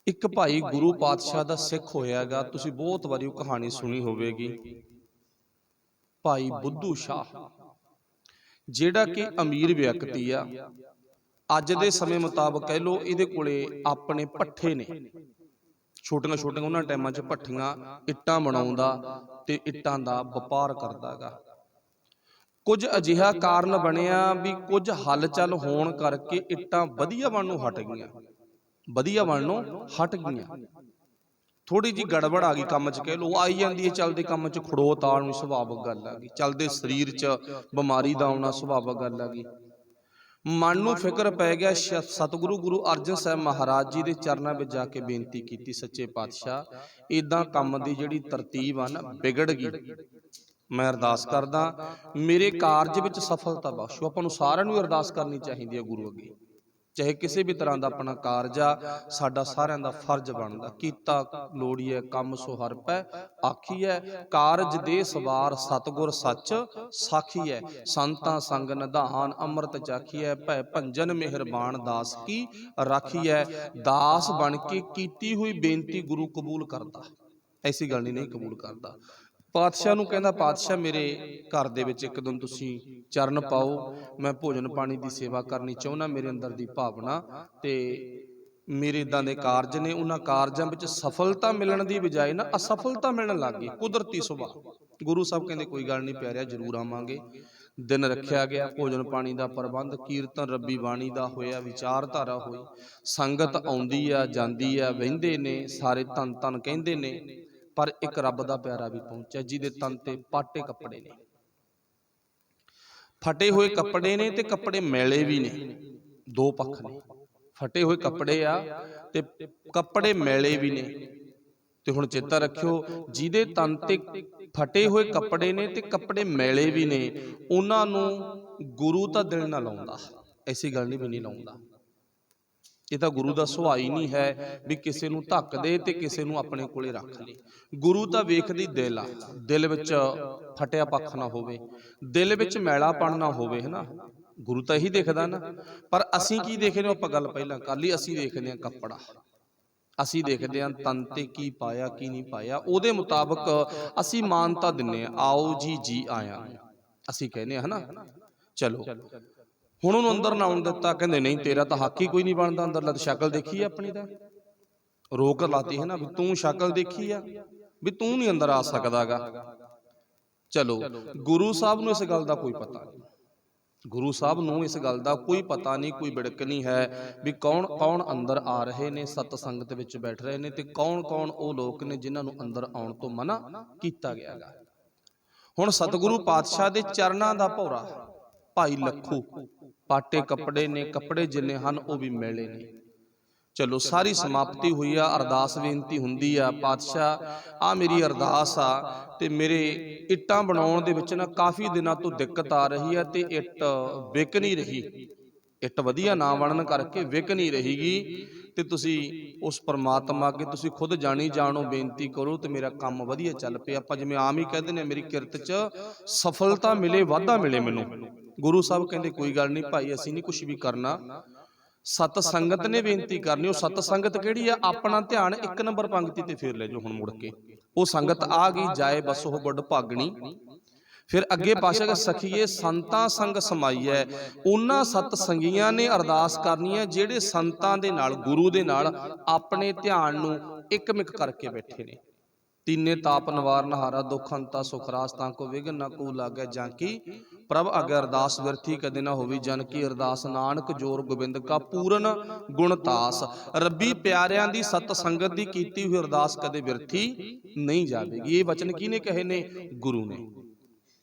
ਇੱਕ ਭਾਈ ਗੁਰੂ ਪਾਤਸ਼ਾਹ ਦਾ ਸਿੱਖ ਹੋਇਆਗਾ, ਤੁਸੀਂ ਬਹੁਤ ਵਾਰੀ ਉਹ ਕਹਾਣੀ ਸੁਣੀ ਹੋਵੇਗੀ। ਭਾਈ ਬੁੱਧੂ ਸ਼ਾਹ, ਜਿਹੜਾ ਕਿ ਅਮੀਰ ਵਿਅਕਤੀ ਆ, ਅੱਜ ਦੇ ਸਮੇਂ ਮੁਤਾਬਕ ਕਹਿ ਲਓ ਇਹਦੇ ਕੋਲੇ ਆਪਣੇ ਭੱਠੇ ਨੇ, ਛੋਟੀਆਂ ਛੋਟੀਆਂ ਉਹਨਾਂ ਟਾਈਮਾਂ 'ਚ ਭੱਠੀਆਂ, ਇੱਟਾਂ ਬਣਾਉਂਦਾ ਤੇ ਇੱਟਾਂ ਦਾ ਵਪਾਰ ਕਰਦਾ ਗਾ। ਕੁਝ ਅਜਿਹਾ ਕਾਰਨ ਬਣਿਆ ਵੀ ਕੁਝ ਹਲਚਲ ਹੋਣ ਕਰਕੇ ਇੱਟਾਂ ਵਧੀਆ ਬਣਨੋਂ ਹਟ ਗਈਆਂ, ਥੋੜੀ ਜਿਹੀ ਗੜਬੜ ਆ ਗਈ ਕੰਮ 'ਚ, ਕਹਿ ਲਓ ਆਈ ਜਾਂਦੀ ਹੈ, ਚੱਲਦੇ ਕੰਮ 'ਚ ਖੜੋਤ ਆਉਣੀ ਸੁਭਾਵਿਕ ਗੱਲ ਆ ਗਈ, ਚੱਲਦੇ ਸਰੀਰ 'ਚ ਬਿਮਾਰੀ ਦਾ ਆਉਣਾ ਸੁਭਾਵਿਕ ਗੱਲ ਆ ਗਈ। ਮਨ ਨੂੰ ਫਿਕਰ ਪੈ ਗਿਆ, ਸਤਿਗੁਰੂ ਗੁਰੂ ਅਰਜਨ ਸਾਹਿਬ ਮਹਾਰਾਜ ਜੀ ਦੇ ਚਰਨਾਂ ਵਿੱਚ ਜਾ ਕੇ ਬੇਨਤੀ ਕੀਤੀ, ਸੱਚੇ ਪਾਤਸ਼ਾਹ ਇਦਾਂ ਕੰਮ ਦੀ ਜਿਹੜੀ ਤਰਤੀਬ ਆ ਨਾ ਵਿਗੜ ਗਈ, ਮੈਂ ਅਰਦਾਸ ਕਰਦਾ ਮੇਰੇ ਕਾਰਜ ਵਿੱਚ ਸਫਲਤਾ ਬਖਸ਼ੋ। ਆਪਾਂ ਨੂੰ ਸਾਰਿਆਂ ਨੂੰ ਅਰਦਾਸ ਕਰਨੀ ਚਾਹੀਦੀ ਹੈ ਗੁਰੂ ਅੱਗੇ, ਚਾਹੇ ਕਿਸੇ ਵੀ ਤਰ੍ਹਾਂ ਦਾ ਆਪਣਾ ਕਾਰਜ ਆ, ਸਾਡਾ ਸਾਰਿਆਂ ਦਾ ਫਰਜ਼ ਬਣਦਾ। ਕੀਤਾ ਲੋੜੀਐ ਕੰਮ ਸੋ ਹਰਿ ਪੈ ਆਖੀਐ, ਕਾਰਜ ਦੇ ਸਵਾਰ ਸਤਿਗੁਰ ਸੱਚ ਸਾਖੀਐ, ਸੰਤਾਂ ਸੰਗ ਨਿਧਾਨ ਅੰਮ੍ਰਿਤ ਚਾਖੀਐ, ਭੈ ਭੰਜਨ ਮਿਹਰਬਾਨ ਦਾਸ ਕੀ ਰਾਖੀਐ। ਦਾਸ ਬਣ ਕੇ ਕੀਤੀ ਹੋਈ ਬੇਨਤੀ ਗੁਰੂ ਕਬੂਲ ਕਰਦਾ, ਐਸੀ ਗੱਲ ਨਹੀਂ ਕਬੂਲ ਕਰਦਾ। ਪਾਤਸ਼ਾਹ ਨੂੰ ਕਹਿੰਦਾ, ਪਾਤਸ਼ਾਹ ਮੇਰੇ ਘਰ ਦੇ ਵਿੱਚ ਇੱਕ ਦਿਨ ਤੁਸੀਂ ਚਰਨ ਪਾਓ, ਮੈਂ ਭੋਜਨ ਪਾਣੀ ਦੀ ਸੇਵਾ ਕਰਨੀ ਚਾਹੁੰਦਾ, ਮੇਰੇ ਅੰਦਰ ਦੀ ਭਾਵਨਾ ਤੇ ਮੇਰੇ ਇਦਾਂ ਦੇ ਕਾਰਜ ਨੇ, ਉਹਨਾਂ ਕਾਰਜਾਂ ਵਿੱਚ ਸਫਲਤਾ ਮਿਲਣ ਦੀ ਬਜਾਏ ਨਾ ਅਸਫਲਤਾ ਮਿਲਣ ਲੱਗ ਗਈ, ਕੁਦਰਤੀ ਸੁਭਾਅ। ਗੁਰੂ ਸਾਹਿਬ ਕਹਿੰਦੇ ਕੋਈ ਗੱਲ ਨਹੀਂ ਪਿਆਰਿਆ, ਜ਼ਰੂਰ ਆਵਾਂਗੇ। ਦਿਨ ਰੱਖਿਆ ਗਿਆ, ਭੋਜਨ ਪਾਣੀ ਦਾ ਪ੍ਰਬੰਧ, ਕੀਰਤਨ ਰੱਬੀ ਬਾਣੀ ਦਾ ਹੋਇਆ, ਵਿਚਾਰਧਾਰਾ ਹੋਈ, ਸੰਗਤ ਆਉਂਦੀ ਆ ਜਾਂਦੀ ਆ, ਵਹਿੰਦੇ ਨੇ ਸਾਰੇ, ਧੰਨ ਧੰਨ ਕਹਿੰਦੇ ਨੇ। ਪਰ ਇੱਕ ਰੱਬ ਦਾ ਪਿਆਰਾ ਵੀ ਪਹੁੰਚਿਆ, ਜਿਹਦੇ ਤਨ ਤੇ ਪਾਟੇ ਕੱਪੜੇ ਨੇ, ਫਟੇ ਹੋਏ ਕੱਪੜੇ ਨੇ ਤੇ ਕੱਪੜੇ ਮੈਲੇ ਵੀ ਨੇ, ਦੋ ਪੱਖ ਨੇ, ਫਟੇ ਹੋਏ ਕੱਪੜੇ ਆ ਤੇ ਕੱਪੜੇ ਮੈਲੇ ਵੀ ਨੇ। ਤੇ ਹੁਣ ਚੇਤਾ ਰੱਖਿਓ, ਜਿਹਦੇ ਤਨ ਤੇ ਫਟੇ ਹੋਏ ਕੱਪੜੇ ਨੇ ਤੇ ਕੱਪੜੇ ਮੈਲੇ ਵੀ ਨੇ, ਉਹਨਾਂ ਨੂੰ ਗੁਰੂ ਤਾਂ ਦਿਲ ਨਾ ਲਾਉਂਦਾ, ਐਸੀ ਗੱਲ ਨਹੀਂ ਵੀ ਨਹੀਂ ਲਾਉਂਦਾ। ਇਹ ਤਾਂ ਗੁਰੂ ਦਾ ਸੁਭਾਅ ਹੀ ਨਹੀਂ ਹੈ ਵੀ ਕਿਸੇ ਨੂੰ ਧੱਕ ਦੇ ਤੇ ਕਿਸੇ ਨੂੰ ਆਪਣੇ ਕੋਲੇ ਰੱਖ ਲੇ। ਗੁਰੂ ਤਾਂ ਵੇਖਦੀ ਦਿਲ ਆ, ਦਿਲ ਵਿੱਚ ਫਟਿਆ ਪੱਖ ਨਾ ਹੋਵੇ, ਦਿਲ ਵਿੱਚ ਮੈਲਾਪਣ ਨਾ ਹੋਵੇ, ਹੈ ਗੁਰੂ ਤਾਂ ਇਹੀ ਦੇਖਦਾ ਨਾ। ਪਰ ਅਸੀਂ ਕੀ ਦੇਖਦੇ ਹਾਂ, ਆਪਾਂ ਗੱਲ ਪਹਿਲਾਂ ਕਰ ਲਈ, ਅਸੀਂ ਦੇਖਦੇ ਹਾਂ ਕੱਪੜਾ, ਅਸੀਂ ਦੇਖਦੇ ਹਾਂ ਤਨ ਤੇ ਕੀ ਪਾਇਆ ਕੀ ਨਹੀਂ ਪਾਇਆ, ਉਹਦੇ ਮੁਤਾਬਕ ਅਸੀਂ ਮਾਨਤਾ ਦਿੰਦੇ ਹਾਂ, ਆਓ ਜੀ ਜੀ ਆਇਆ ਅਸੀਂ ਕਹਿੰਦੇ ਹਾਂ, ਚਲੋ ਹੁਣ ਉਹਨੂੰ ਅੰਦਰ ਨਾ ਆਉਣ ਦਿੱਤਾ, ਕਹਿੰਦੇ ਨਹੀਂ ਤੇਰਾ ਤਾਂ ਹੱਕ ਹੀ ਕੋਈ ਨਹੀਂ ਬਣਦਾ ਅੰਦਰ, ਲੱਤ ਸ਼ਕਲ ਦੇਖੀ ਆ ਆਪਣੀ, ਤਾਂ ਰੋਕ ਲਾਤੀ ਹੈ ਨਾ ਵੀ ਤੂੰ ਸ਼ਕਲ ਦੇਖੀ ਆ ਵੀ ਤੂੰ ਨਹੀਂ ਅੰਦਰ ਆ ਸਕਦਾਗਾ। ਚਲੋ ਗੁਰੂ ਸਾਹਿਬ ਨੂੰ ਇਸ ਗੱਲ ਦਾ ਕੋਈ ਪਤਾ ਨਹੀਂ, ਗੁਰੂ ਸਾਹਿਬ ਨੂੰ ਇਸ ਗੱਲ ਦਾ ਕੋਈ ਪਤਾ ਨਹੀਂ, ਕੋਈ ਵਿੜਕ ਨਹੀਂ ਹੈ ਵੀ ਕੌਣ ਕੌਣ ਅੰਦਰ ਆ ਰਹੇ ਨੇ, ਸਤ ਸੰਗਤ ਵਿੱਚ ਬੈਠ ਰਹੇ ਨੇ, ਤੇ ਕੌਣ ਕੌਣ ਉਹ ਲੋਕ ਨੇ ਜਿਨ੍ਹਾਂ ਨੂੰ ਅੰਦਰ ਆਉਣ ਤੋਂ ਮਨਾ ਕੀਤਾ ਗਿਆ ਗਾ। ਹੁਣ ਸਤਿਗੁਰੂ ਪਾਤਸ਼ਾਹ ਦੇ ਚਰਨਾਂ ਦਾ ਭੌਰਾ, ਭਾਈ ਲੱਖੂ, ਪਾਟੇ ਕੱਪੜੇ ਨੇ, ਕੱਪੜੇ ਜਿੰਨੇ ਹਨ ਉਹ ਵੀ ਮੈਲੇ ਨੇ। ਚਲੋ ਸਾਰੀ ਸਮਾਪਤੀ ਹੋਈ ਆ, ਅਰਦਾਸ ਬੇਨਤੀ ਹੁੰਦੀ ਆ, ਪਾਤਸ਼ਾਹ ਆ ਮੇਰੀ ਅਰਦਾਸ ਆ ਤੇ ਮੇਰੇ ਇੱਟਾਂ ਬਣਾਉਣ ਦੇ ਵਿੱਚ ਨਾ ਕਾਫੀ ਦਿਨਾਂ ਤੋਂ ਦਿੱਕਤ ਆ ਰਹੀ ਆ ਤੇ ਇੱਟ ਵਿਕ ਨਹੀਂ ਰਹੀ, ਇੱਟ ਵਧੀਆ ਨਾ ਬਣਨ ਕਰਕੇ ਵਿਕ ਨਹੀਂ ਰਹੀਗੀ, ਤੇ ਤੁਸੀਂ ਉਸ ਪਰਮਾਤਮਾ ਅੱਗੇ ਤੁਸੀਂ ਖੁਦ ਜਾਣੀ ਜਾਣੋ ਬੇਨਤੀ ਕਰੋ ਤੇ ਮੇਰਾ ਕੰਮ ਵਧੀਆ ਚੱਲ ਪਿਆ। ਆਪਾਂ ਜਿਵੇਂ ਆਮ ਹੀ ਕਹਿੰਦੇ ਨੇ ਮੇਰੀ ਕਿਰਤ 'ਚ ਸਫਲਤਾ ਮਿਲੇ, ਵਾਧਾ ਮਿਲੇ ਮੈਨੂੰ। ਗੁਰੂ ਸਾਹਿਬ ਕਹਿੰਦੇ ਕੋਈ ਗੱਲ ਨਹੀਂ ਭਾਈ, ਅਸੀਂ ਨਹੀਂ ਕੁਛ ਵੀ ਕਰਨਾ, ਸਤ ਸੰਗਤ ਨੇ ਬੇਨਤੀ ਕਰਨੀ। ਉਹ ਸਤ ਸੰਗਤ ਕਿਹੜੀ ਆ, ਆਪਣਾ ਧਿਆਨ 1 ਨੰਬਰ ਪੰਕਤੀ ਤੇ ਫੇਰ ਲੈ ਜਾਓ ਹੁਣ ਮੁੜ ਕੇ, ਉਹ ਸੰਗਤ ਆ ਗਈ ਜਾਏ ਬਸ ਉਹ ਵੱਡ ਭਾਗਣੀ। ਫਿਰ ਅੱਗੇ ਪਾਸ਼ਾ ਸਖੀਏ ਸੰਤਾਂ ਸੰਗ ਸਮਾਈਐ, ਉਹਨਾਂ ਸਤ ਸੰਗੀਆਂ ਨੇ ਅਰਦਾਸ ਕਰਨੀ ਹੈ ਜਿਹੜੇ ਸੰਤਾਂ ਦੇ ਨਾਲ, ਗੁਰੂ ਦੇ ਨਾਲ ਆਪਣੇ ਧਿਆਨ ਨੂੰ ਇੱਕਮਿਕ ਕਰਕੇ ਬੈਠੇ ਨੇ। तीने ताप निवारण हारा दुख अंता सुख रास ताको विघ्न न को लागे जाकी ਪ੍ਰਭ ਅਗੇ ਅਰਦਾਸ ਵਿਰਥੀ ਕਦੇ ਨਾ ਹੋਵੀ, ਜਨ ਕੀ ਅਰਦਾਸ ਨਾਨਕ ਜੋਰ ਗੋਬਿੰਦ ਕਾ ਪੂਰਨ ਗੁਣਤਾਸ। ਰੱਬੀ ਪਿਆਰਿਆਂ ਦੀ ਸਤ ਸੰਗਤ ਦੀ ਕੀਤੀ ਹੋਈ ਅਰਦਾਸ ਕਦੇ ਵਿਰਥੀ ਨਹੀਂ ਜਾਵੇਗੀ। ਇਹ ਵਚਨ ਕਿਹਨੇ ਕਹੇ ਨੇ? ਗੁਰੂ ਨੇ।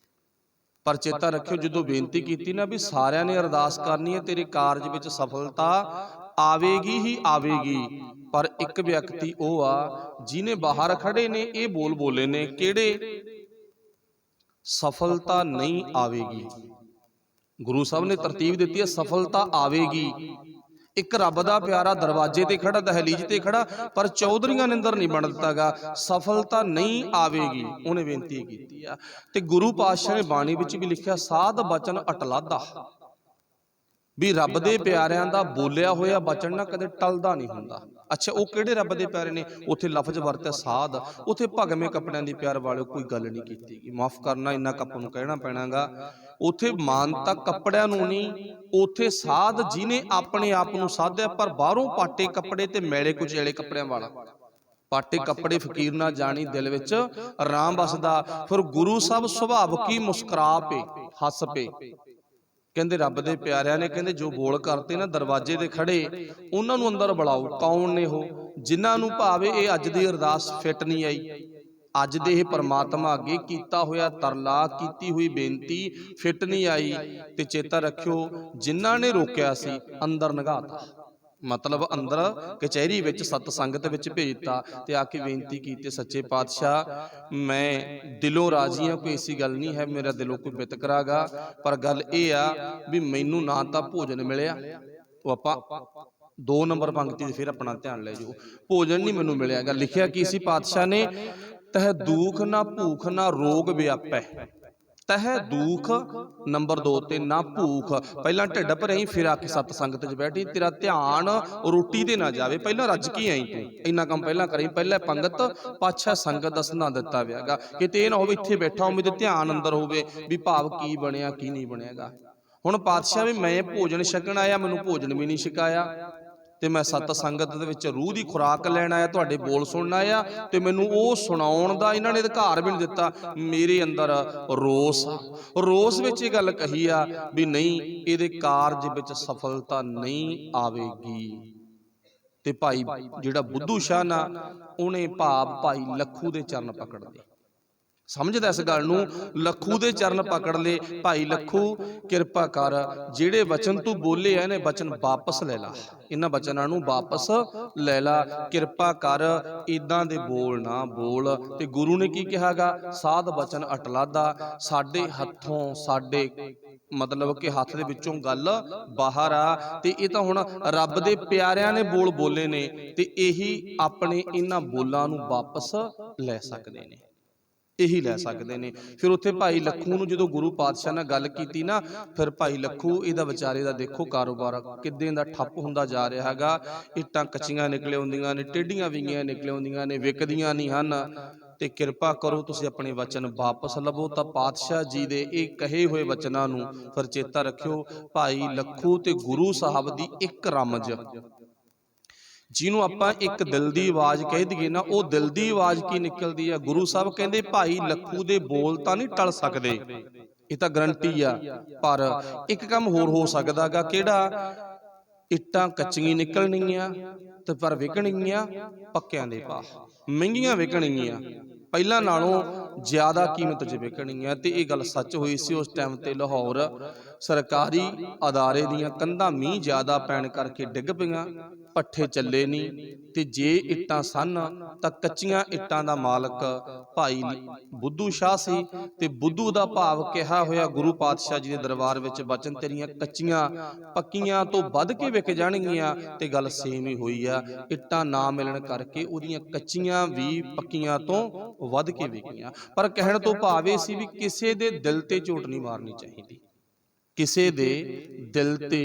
ਪਰ ਚੇਤਾ ਰੱਖਿਓ, ਜਦੋਂ ਬੇਨਤੀ ਕੀਤੀ ਨਾ ਵੀ ਸਾਰਿਆਂ ਨੇ ਅਰਦਾਸ ਕਰਨੀ ਹੈ, ਤੇਰੇ ਕਾਰਜ ਵਿੱਚ ਸਫਲਤਾ ਆਵੇਗੀ ਹੀ ਆਵੇਗੀ, ਪਰ ਇੱਕ ਵਿਅਕਤੀ ਉਹ ਆ ਜਿਹਨੇ ਬਾਹਰ ਖੜੇ ਨੇ ਇਹ ਬੋਲ ਬੋਲੇ ਨੇ, ਕਿਹੜੇ? ਸਫਲਤਾ ਨਹੀਂ ਆਵੇਗੀ। ਗੁਰੂ ਸਾਹਿਬ ਨੇ ਤਰਤੀਬ ਦਿੱਤੀ ਹੈ, ਸਫਲਤਾ ਆਵੇਗੀ। ਇੱਕ ਰੱਬ ਦਾ ਪਿਆਰਾ ਦਰਵਾਜ਼ੇ ਤੇ ਖੜਾ, ਦਹਲੀਜ਼ ਤੇ ਖੜਾ, ਪਰ ਚੌਧਰੀਆਂ ਨੇ ਅੰਦਰ ਨਹੀਂ ਬਣ ਦਿੱਤਾਗਾ, ਸਫਲਤਾ ਨਹੀਂ ਆਵੇਗੀ। ਉਹਨੇ ਬੇਨਤੀ ਕੀਤੀ ਆ। ਤੇ ਗੁਰੂ ਪਾਤਸ਼ਾਹ ਨੇ ਬਾਣੀ ਵਿੱਚ ਵੀ ਲਿਖਿਆ, ਸਾਧ ਬਚਨ ਅਟਲਾਦਾ, ਵੀ ਰੱਬ ਦੇ ਪਿਆਰਿਆਂ ਦਾ ਬੋਲਿਆ ਹੋਇਆ ਬਚਨ ਨਾ ਕਦੇ ਟਲਦਾ ਨਹੀਂ ਹੁੰਦਾ। ਅੱਛਾ, ਉਹ ਕਿਹੜੇ ਰੱਬ ਦੇ ਪਿਆਰੇ ਨੇ? ਉੱਥੇ ਲਫ਼ਜ਼ ਵਰਤਿਆ ਸਾਧ, ਉੱਥੇ ਭਗਵੇਂ ਕੱਪੜਿਆਂ ਦੀ ਪਿਆਰ ਵਾਲੇ ਕੋਈ ਗੱਲ ਨਹੀਂ ਕੀਤੀ। ਮਾਫ ਕਰਨਾ, ਇੰਨਾ ਕੱਪ ਨੂੰ ਕਹਿਣਾ ਪੈਣਾਗਾ। ਉੱਥੇ ਮਾਨਤਾ ਕੱਪੜਿਆਂ ਨੂੰ ਨਹੀਂ, ਉੱਥੇ ਸਾਧ ਜਿਹਨੇ ਆਪਣੇ ਆਪ ਨੂੰ ਸਾਧਿਆ, ਪਰ ਬਾਹਰੋਂ ਪਾਟੇ ਕੱਪੜੇ ਤੇ ਮੈਲੇ ਕੁਚੇਲੇ ਕੱਪੜਿਆਂ ਵਾਲਾ। ਪਾਟੇ ਕੱਪੜੇ ਫਕੀਰ ਨਾ ਜਾਣੀ, ਦਿਲ ਵਿੱਚ ਆਰਾਮ ਵਸਦਾ। ਫਿਰ ਗੁਰੂ ਸਾਹਿਬ ਸੁਭਾਵ ਕੀ ਮੁਸਕਰਾ ਪਏ, ਹੱਸ ਪਏ। ਕਹਿੰਦੇ ਰੱਬ ਦੇ ਪਿਆਰਿਆਂ ਨੇ ਕਹਿੰਦੇ ਜੋ ਬੋਲ ਕਰਤੇ ਨਾ ਦਰਵਾਜ਼ੇ ਤੇ ਖੜੇ, ਉਹਨਾਂ ਨੂੰ ਅੰਦਰ ਬੁਲਾਓ। ਕੌਣ ਨੇ ਉਹ? ਜਿਨ੍ਹਾਂ ਨੂੰ ਭਾਵੇਂ ਇਹ ਅੱਜ ਦੀ ਅਰਦਾਸ ਫਿੱਟ ਨਹੀਂ ਆਈ, ਅੱਜ ਦੇ ਇਹ ਪਰਮਾਤਮਾ ਅੱਗੇ ਕੀਤਾ ਹੋਇਆ ਤਰਲਾ, ਕੀਤੀ ਹੋਈ ਬੇਨਤੀ ਫਿੱਟ ਨਹੀਂ ਆਈ। ਤੇ ਚੇਤਾ ਰੱਖਿਓ, ਜਿਨ੍ਹਾਂ ਨੇ ਰੋਕਿਆ ਸੀ ਅੰਦਰ ਨਗਾਤਾ, ਮਤਲਬ ਅੰਦਰ ਕਚਹਿਰੀ ਵਿੱਚ ਸਤ ਸੰਗਤ ਵਿੱਚ ਭੇਜਤਾ ਤੇ ਆ ਕੇ ਬੇਨਤੀ ਕੀਤੀ, ਸੱਚੇ ਪਾਤਸ਼ਾਹ ਮੈਂ ਦਿਲੋਂ ਰਾਜ਼ੀ ਹਾਂ, ਕੋਈ ਐਸੀ ਗੱਲ ਨਹੀਂ ਹੈ ਮੇਰਾ ਦਿਲੋਂ ਕੋਈ ਵਿਤਕਰਾਗਾ, ਪਰ ਗੱਲ ਇਹ ਆ ਵੀ ਮੈਨੂੰ ਨਾ ਤਾਂ ਭੋਜਨ ਮਿਲਿਆ, ਉਹ ਆਪਾਂ 2 ਨੰਬਰ ਪੰਕਤੀ ਤੇ ਫਿਰ ਆਪਣਾ ਧਿਆਨ ਲੈ ਜਾਓ, ਭੋਜਨ ਨਹੀਂ ਮੈਨੂੰ ਮਿਲਿਆਗਾ। ਲਿਖਿਆ ਕੀ ਸੀ ਪਾਤਸ਼ਾਹ ਨੇ? ਤਹ ਦੁਖ ਨਾ ਭੂਖ ਨਾ ਰੋਗ ਵਿਆਪੈ, ਤਹ ਦੁਖ ਨੰਬਰ 2 ਤੇ ਨਾ ਭੂਖ। ਪਹਿਲਾਂ ਢਿੱਡ ਭਰੇ ਫਿਰ ਆ ਕੇ ਸਤ ਸੰਗਤ 'ਚ ਬੈਠੀ, ਤੇਰਾ ਧਿਆਨ ਰੋਟੀ ਤੇ ਨਾ ਜਾਵੇ, ਪਹਿਲਾਂ ਰੱਜ ਕੇ ਆਈ ਤੂੰ, ਇੰਨਾ ਕੰਮ ਪਹਿਲਾਂ ਕਰੀ, ਪਹਿਲਾਂ ਪੰਗਤ ਪਾਤਸ਼ਾਹ ਸੰਗਤ ਦਾ ਸੁਣਾ ਦਿੱਤਾ ਵਿਆਗਾ। ਕਿਤੇ ਇਹ ਨਾ ਹੋਵੇ ਇੱਥੇ ਬੈਠਾ ਹੋਵੇ ਤੇ ਧਿਆਨ ਅੰਦਰ ਹੋਵੇ ਵੀ ਭਾਵ ਕੀ ਬਣਿਆ ਕੀ ਨਹੀਂ ਬਣਿਆਗਾ। ਹੁਣ ਪਾਤਸ਼ਾਹ ਵੀ ਮੈਂ ਭੋਜਨ ਛਕਣ ਆਇਆ, ਮੈਨੂੰ ਭੋਜਨ ਵੀ ਨਹੀਂ ਛਕਾਇਆ, ਤੇ ਮੈਂ ਸਤ ਸੰਗਤ ਦੇ ਵਿੱਚ ਰੂਹ ਦੀ ਖੁਰਾਕ ਲੈਣ ਆਇਆ, ਤੁਹਾਡੇ ਬੋਲ ਸੁਣਨ ਆਇਆ, ਤੇ ਮੈਨੂੰ ਉਹ ਸੁਣਾਉਣ ਦਾ ਇਹਨਾਂ ਨੇ ਅਧਿਕਾਰ ਵੀ ਨਹੀਂ ਦਿੱਤਾ। ਮੇਰੇ ਅੰਦਰ ਰੋਸ, ਰੋਸ ਵਿੱਚ ਇਹ ਗੱਲ ਕਹੀ ਆ ਵੀ ਨਹੀਂ, ਇਹਦੇ ਕਾਰਜ ਵਿੱਚ ਸਫਲਤਾ ਨਹੀਂ ਆਵੇਗੀ। ਤੇ ਭਾਈ ਜਿਹੜਾ ਬੁੱਧੂ ਸ਼ਾਹ ਨਾ, ਉਹਨੇ ਭਾਈ ਲੱਖੂ ਦੇ ਚਰਨ ਪਕੜ ਲਏ। ਸਮਝਦਾ ਇਸ ਗੱਲ ਨੂੰ? ਲੱਖੂ ਦੇ ਚਰਨ ਪਕੜ ਲਏ, ਭਾਈ ਲੱਖੂ ਕਿਰਪਾ ਕਰ, ਜਿਹੜੇ ਵਚਨ ਤੂੰ ਬੋਲੇ ਆ ਇਹਨੇ ਵਚਨ ਵਾਪਸ ਲੈ ਲਾ, ਇਹਨਾਂ ਵਚਨਾਂ ਨੂੰ ਵਾਪਸ ਲੈ ਲਾ, ਕਿਰਪਾ ਕਰ, ਇਦਾਂ ਦੇ ਬੋਲ ਨਾ ਬੋਲ। ਤੇ ਗੁਰੂ ਨੇ ਕੀ ਕਿਹਾਗਾ? ਸਾਧ ਬਚਨ ਅਟਲਾਦਾ, ਸਾਡੇ ਹੱਥੋਂ, ਸਾਡੇ ਮਤਲਬ ਕਿ ਹੱਥ ਦੇ ਵਿੱਚੋਂ ਗੱਲ ਬਾਹਰ ਆ। ਤੇ ਇਹ ਤਾਂ ਹੁਣ ਰੱਬ ਦੇ ਪਿਆਰਿਆਂ ਨੇ ਬੋਲ ਬੋਲੇ ਨੇ, ਤੇ ਇਹੀ ਆਪਣੇ ਇਹਨਾਂ ਬੋਲਾਂ ਨੂੰ ਵਾਪਸ ਲੈ ਸਕਦੇ ਨੇ, ਇਹੀ ਲੈ ਸਕਦੇ ਨੇ। ਫਿਰ ਉੱਥੇ ਭਾਈ ਲੱਖੂ ਨੂੰ ਜਦੋਂ ਗੁਰੂ ਪਾਤਸ਼ਾਹ ਨਾਲ ਗੱਲ ਕੀਤੀ ਨਾ, ਫਿਰ ਭਾਈ ਲੱਖੂ ਇਹਦਾ ਵਿਚਾਰੇ ਦਾ ਦੇਖੋ ਕਾਰੋਬਾਰ ਕਿੱਦਾਂ ਦਾ ਠੱਪ ਹੁੰਦਾ ਜਾ ਰਿਹਾ ਹੈਗਾ। ਇੱਟਾਂ ਕੱਚੀਆਂ ਨਿਕਲੇ ਹੁੰਦੀਆਂ ਨੇ, ਟੇਢੀਆਂ ਵਿੰਗੀਆਂ ਨਿਕਲੇ ਹੁੰਦੀਆਂ ਨੇ, ਵਿਕਦੀਆਂ ਨਹੀਂ ਹਨ। ਤੇ ਕਿਰਪਾ ਕਰੋ ਤੁਸੀਂ ਆਪਣੇ ਵਚਨ ਵਾਪਸ ਲਵੋ। ਤਾਂ ਪਾਤਸ਼ਾਹ ਜੀ ਦੇ ਇਹ ਕਹੇ ਹੋਏ ਵਚਨਾਂ ਨੂੰ ਫਿਰ ਚੇਤਾ ਰੱਖਿਓ, ਭਾਈ ਲੱਖੂ ਤੇ ਗੁਰੂ ਸਾਹਿਬ ਦੀ ਇੱਕ ਰਮਜ, ਜਿਹਨੂੰ ਆਪਾਂ ਇੱਕ ਦਿਲ ਦੀ ਆਵਾਜ਼ ਕਹਿ ਦਈਏ ਨਾ, ਉਹ ਦਿਲ ਦੀ ਆਵਾਜ਼ ਕੀ ਨਿਕਲਦੀ ਆ? ਗੁਰੂ ਸਾਹਿਬ ਕਹਿੰਦੇ ਭਾਈ ਲੱਖੂ ਦੇ ਬੋਲ ਤਾਂ ਨਹੀਂ ਟਲ ਸਕਦੇ, ਇਹ ਤਾਂ ਗਰੰਟੀ ਆ, ਪਰ ਇੱਕ ਕੰਮ ਹੋਰ ਹੋ ਸਕਦਾਗਾ। ਕਿਹੜਾ? ਇੱਟਾਂ ਕੱਚੀਆਂ ਨਿਕਲਣਗੀਆਂ ਤੇ ਪਰ ਵਿਕਣਗੀਆਂ ਪੱਕਿਆਂ ਦੇ ਭਾਅ, ਮਹਿੰਗੀਆਂ ਵਿਕਣਗੀਆਂ, ਪਹਿਲਾਂ ਨਾਲੋਂ ਜ਼ਿਆਦਾ ਕੀਮਤ 'ਚ ਵਿਕਣਗੀਆਂ। ਤੇ ਇਹ ਗੱਲ ਸੱਚ ਹੋਈ ਸੀ ਉਸ ਟਾਈਮ ਤੇ। ਲਾਹੌਰ ਸਰਕਾਰੀ ਅਦਾਰੇ ਦੀਆਂ ਕੰਧਾਂ ਮੀਂਹ ਜ਼ਿਆਦਾ ਪੈਣ ਕਰਕੇ ਡਿੱਗ ਪਈਆਂ, ਪੱਠੇ ਚੱਲੇ ਨਹੀਂ, ਤੇ ਜੇ ਇੱਟਾਂ ਸਨ ਤਾਂ ਕੱਚੀਆਂ ਇੱਟਾਂ ਦਾ ਮਾਲਕ ਭਾਈ ਬੁੱਧੂ ਸ਼ਾਹ ਸੀ। ਤੇ ਬੁੱਧੂ ਦਾ ਭਾਵ ਕਿਹਾ ਹੋਇਆ ਗੁਰੂ ਪਾਤਸ਼ਾਹ ਜੀ ਦੇ ਦਰਬਾਰ ਵਿੱਚ ਵਚਨ, ਤੇਰੀਆਂ ਕੱਚੀਆਂ ਪੱਕੀਆਂ ਤੋਂ ਵੱਧ ਕੇ ਵਿਕ ਜਾਣਗੀਆਂ। ਤੇ ਗੱਲ ਸੇਮ ਹੀ ਹੋਈ ਆ, ਇੱਟਾਂ ਨਾ ਮਿਲਣ ਕਰਕੇ ਉਹਦੀਆਂ ਕੱਚੀਆਂ ਵੀ ਪੱਕੀਆਂ ਤੋਂ ਵੱਧ ਕੇ ਵਿਕੀਆਂ। ਪਰ ਕਹਿਣ ਤੋਂ ਭਾਵ ਇਹ ਸੀ ਵੀ ਕਿਸੇ ਦੇ ਦਿਲ ਤੇ ਚੋਟ ਨਹੀਂ ਮਾਰਨੀ ਚਾਹੀਦੀ, ਕਿਸੇ ਦੇ ਦਿਲ ਤੇ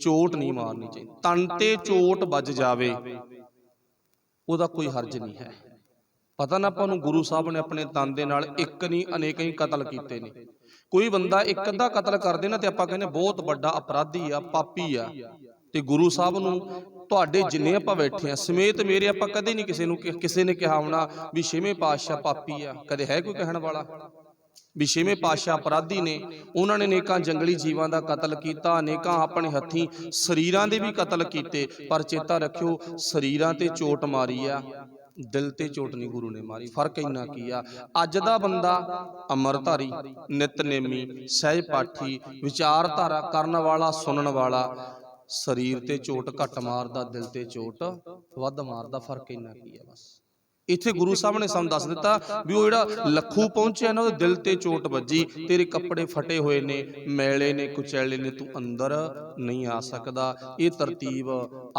ਚੋਟ ਨਹੀਂ ਮਾਰਨੀ ਚਾਹੀਦੀ। ਤਨ ਤੇ ਚੋਟ ਵੱਜ ਜਾਵੇ ਉਹਦਾ ਕੋਈ ਹਰਜ ਨਹੀਂ ਹੈ। ਪਤਾ ਨਾ ਆਪਾਂ ਨੂੰ ਗੁਰੂ ਸਾਹਿਬ ਨੇ ਆਪਣੇ ਤਨ ਦੇ ਨਾਲ ਇੱਕ ਨਹੀਂ ਅਨੇਕਾਂ ਹੀ ਕਤਲ ਕੀਤੇ ਨੇ। ਕੋਈ ਬੰਦਾ ਇੱਕ ਅੱਧਾ ਕਤਲ ਕਰਦੇ ਨਾ ਤੇ ਆਪਾਂ ਕਹਿੰਦੇ ਬਹੁਤ ਵੱਡਾ ਅਪਰਾਧੀ ਆ, ਪਾਪੀ ਆ। ਤੇ ਗੁਰੂ ਸਾਹਿਬ ਨੂੰ ਤੁਹਾਡੇ ਜਿੰਨੇ ਆਪਾਂ ਬੈਠੇ ਆ ਸਮੇਤ ਮੇਰੇ, ਆਪਾਂ ਕਦੇ ਨਹੀਂ ਕਿਸੇ ਨੇ ਕਿਹਾ ਹੋਣਾ ਵੀ ਛੇਵੇਂ ਪਾਤਸ਼ਾਹ ਪਾਪੀ ਆ, ਕਦੇ ਹੈ ਕੋਈ ਕਹਿਣ ਵਾਲਾ? ਵੀ ਛੇਵੇਂ ਪਾਤਸ਼ਾਹ ਅਪਰਾਧੀ ਨੇ, ਉਹਨਾਂ ਨੇ ਅਨੇਕਾਂ ਜੰਗਲੀ ਜੀਵਾਂ ਦਾ ਕਤਲ ਕੀਤਾ, ਅਨੇਕਾਂ ਆਪਣੇ ਹੱਥੀਂ ਸਰੀਰਾਂ ਦੇ ਵੀ ਕਤਲ ਕੀਤੇ। ਪਰ ਚੇਤਾ ਰੱਖਿਓ, ਸਰੀਰਾਂ ਤੇ ਚੋਟ ਮਾਰੀ ਆ, ਦਿਲ ਤੇ ਚੋਟ ਨਹੀਂ ਗੁਰੂ ਨੇ ਮਾਰੀ। ਫਰਕ ਇੰਨਾ ਕੀ ਆ, ਅੱਜ ਦਾ ਬੰਦਾ ਅੰਮ੍ਰਿਤਧਾਰੀ, ਨਿਤਨੇਮੀ, ਸਹਿਜ ਪਾਠੀ, ਵਿਚਾਰਧਾਰਾ ਕਰਨ ਵਾਲਾ, ਸੁਣਨ ਵਾਲਾ, ਸਰੀਰ ਤੇ ਚੋਟ ਘੱਟ ਮਾਰਦਾ, ਦਿਲ ਤੇ ਚੋਟ ਵੱਧ ਮਾਰਦਾ। ਫਰਕ ਇੰਨਾ ਕੀ ਆ ਬਸ। ਇੱਥੇ ਗੁਰੂ ਸਾਹਿਬ ਨੇ ਸਾਨੂੰ ਦੱਸ ਦਿੱਤਾ ਵੀ ਉਹ ਜਿਹੜਾ ਲੱਖੂ ਪਹੁੰਚਿਆ ਨਾ, ਉਹਦੇ ਦਿਲ ਤੇ ਚੋਟ ਵੱਜੀ, ਤੇਰੇ ਕੱਪੜੇ ਫਟੇ ਹੋਏ ਨੇ, ਮੈਲੇ ਨੇ, ਕੁਚੈਲੇ ਨੇ, ਤੂੰ ਅੰਦਰ ਨਹੀਂ ਆ ਸਕਦਾ। ਇਹ ਤਰਤੀਬ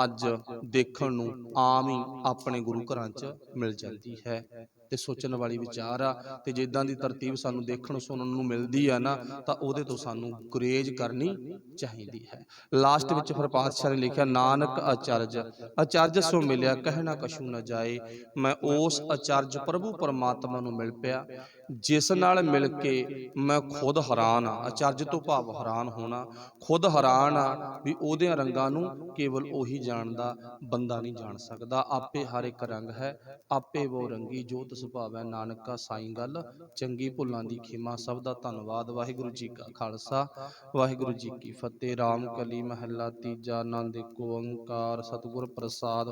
ਅੱਜ ਦੇਖਣ ਨੂੰ ਆਮ ਹੀ ਆਪਣੇ ਗੁਰੂ ਘਰਾਂ 'ਚ ਮਿਲ ਜਾਂਦੀ ਹੈ ਤੇ ਸੋਚਣ ਵਾਲੀ ਵਿਚਾਰ ਆ। ਤੇ ਜਿੱਦਾਂ ਦੀ ਤਰਤੀਬ ਸਾਨੂੰ ਦੇਖਣ ਸੁਣਨ ਨੂੰ ਮਿਲਦੀ ਆ ਨਾ, ਤਾਂ ਉਹਦੇ ਤੋਂ ਸਾਨੂੰ ਗੁਰੇਜ਼ ਕਰਨੀ ਚਾਹੀਦੀ ਹੈ। ਲਾਸਟ ਵਿੱਚ ਫਿਰ ਪਾਤਸ਼ਾਹ ਨੇ ਲਿਖਿਆ, ਨਾਨਕ ਅਚਰਜ, ਅਚਰਜ ਸੋ ਮਿਲਿਆ ਕਹਿਣਾ ਕਛੂ ਨਾ ਜਾਏ। ਮੈਂ ਉਸ ਅਚਰਜ ਪ੍ਰਭੂ ਪਰਮਾਤਮਾ ਨੂੰ ਮਿਲ ਪਿਆ, ਜਿਸ ਨਾਲ ਮਿਲ ਕੇ ਮੈਂ ਖੁਦ ਹੈਰਾਨ ਆ। ਅਚਰਜ ਤੋਂ ਭਾਵ ਹੈਰਾਨ ਹੋਣਾ, ਖੁਦ ਹੈਰਾਨ ਆ ਵੀ ਉਹਦੇ ਰੰਗਾਂ ਨੂੰ ਕੇਵਲ ਉਹੀ ਜਾਣਦਾ, ਬੰਦਾ ਨਹੀਂ ਜਾਣ ਸਕਦਾ। ਆਪੇ ਹਰ ਇੱਕ ਰੰਗ ਹੈ, ਆਪੇ ਉਹ ਰੰਗੀ ਜੋਤ ਸੁਭਾਵੈ, ਨਾਨਕਾ ਸਾਈਂ ਗੱਲ ਚੰਗੀ। ਭੁੱਲਾਂ ਦੀ ਖਿਮਾ। ਸਭ ਦਾ ਧੰਨਵਾਦ। ਵਾਹਿਗੁਰੂ ਜੀ ਕਾ ਖਾਲਸਾ, ਵਾਹਿਗੁਰੂ ਜੀ ਕੀ ਫਤਿਹ। ਰਾਮ ਕਲੀ ਮਹੱਲਾ ਤੀਜਾ। ਆਨੰਦ ਏਕ ਓੰਕਾਰ, ਸਤਿਗੁਰ ਪ੍ਰਸਾਦ।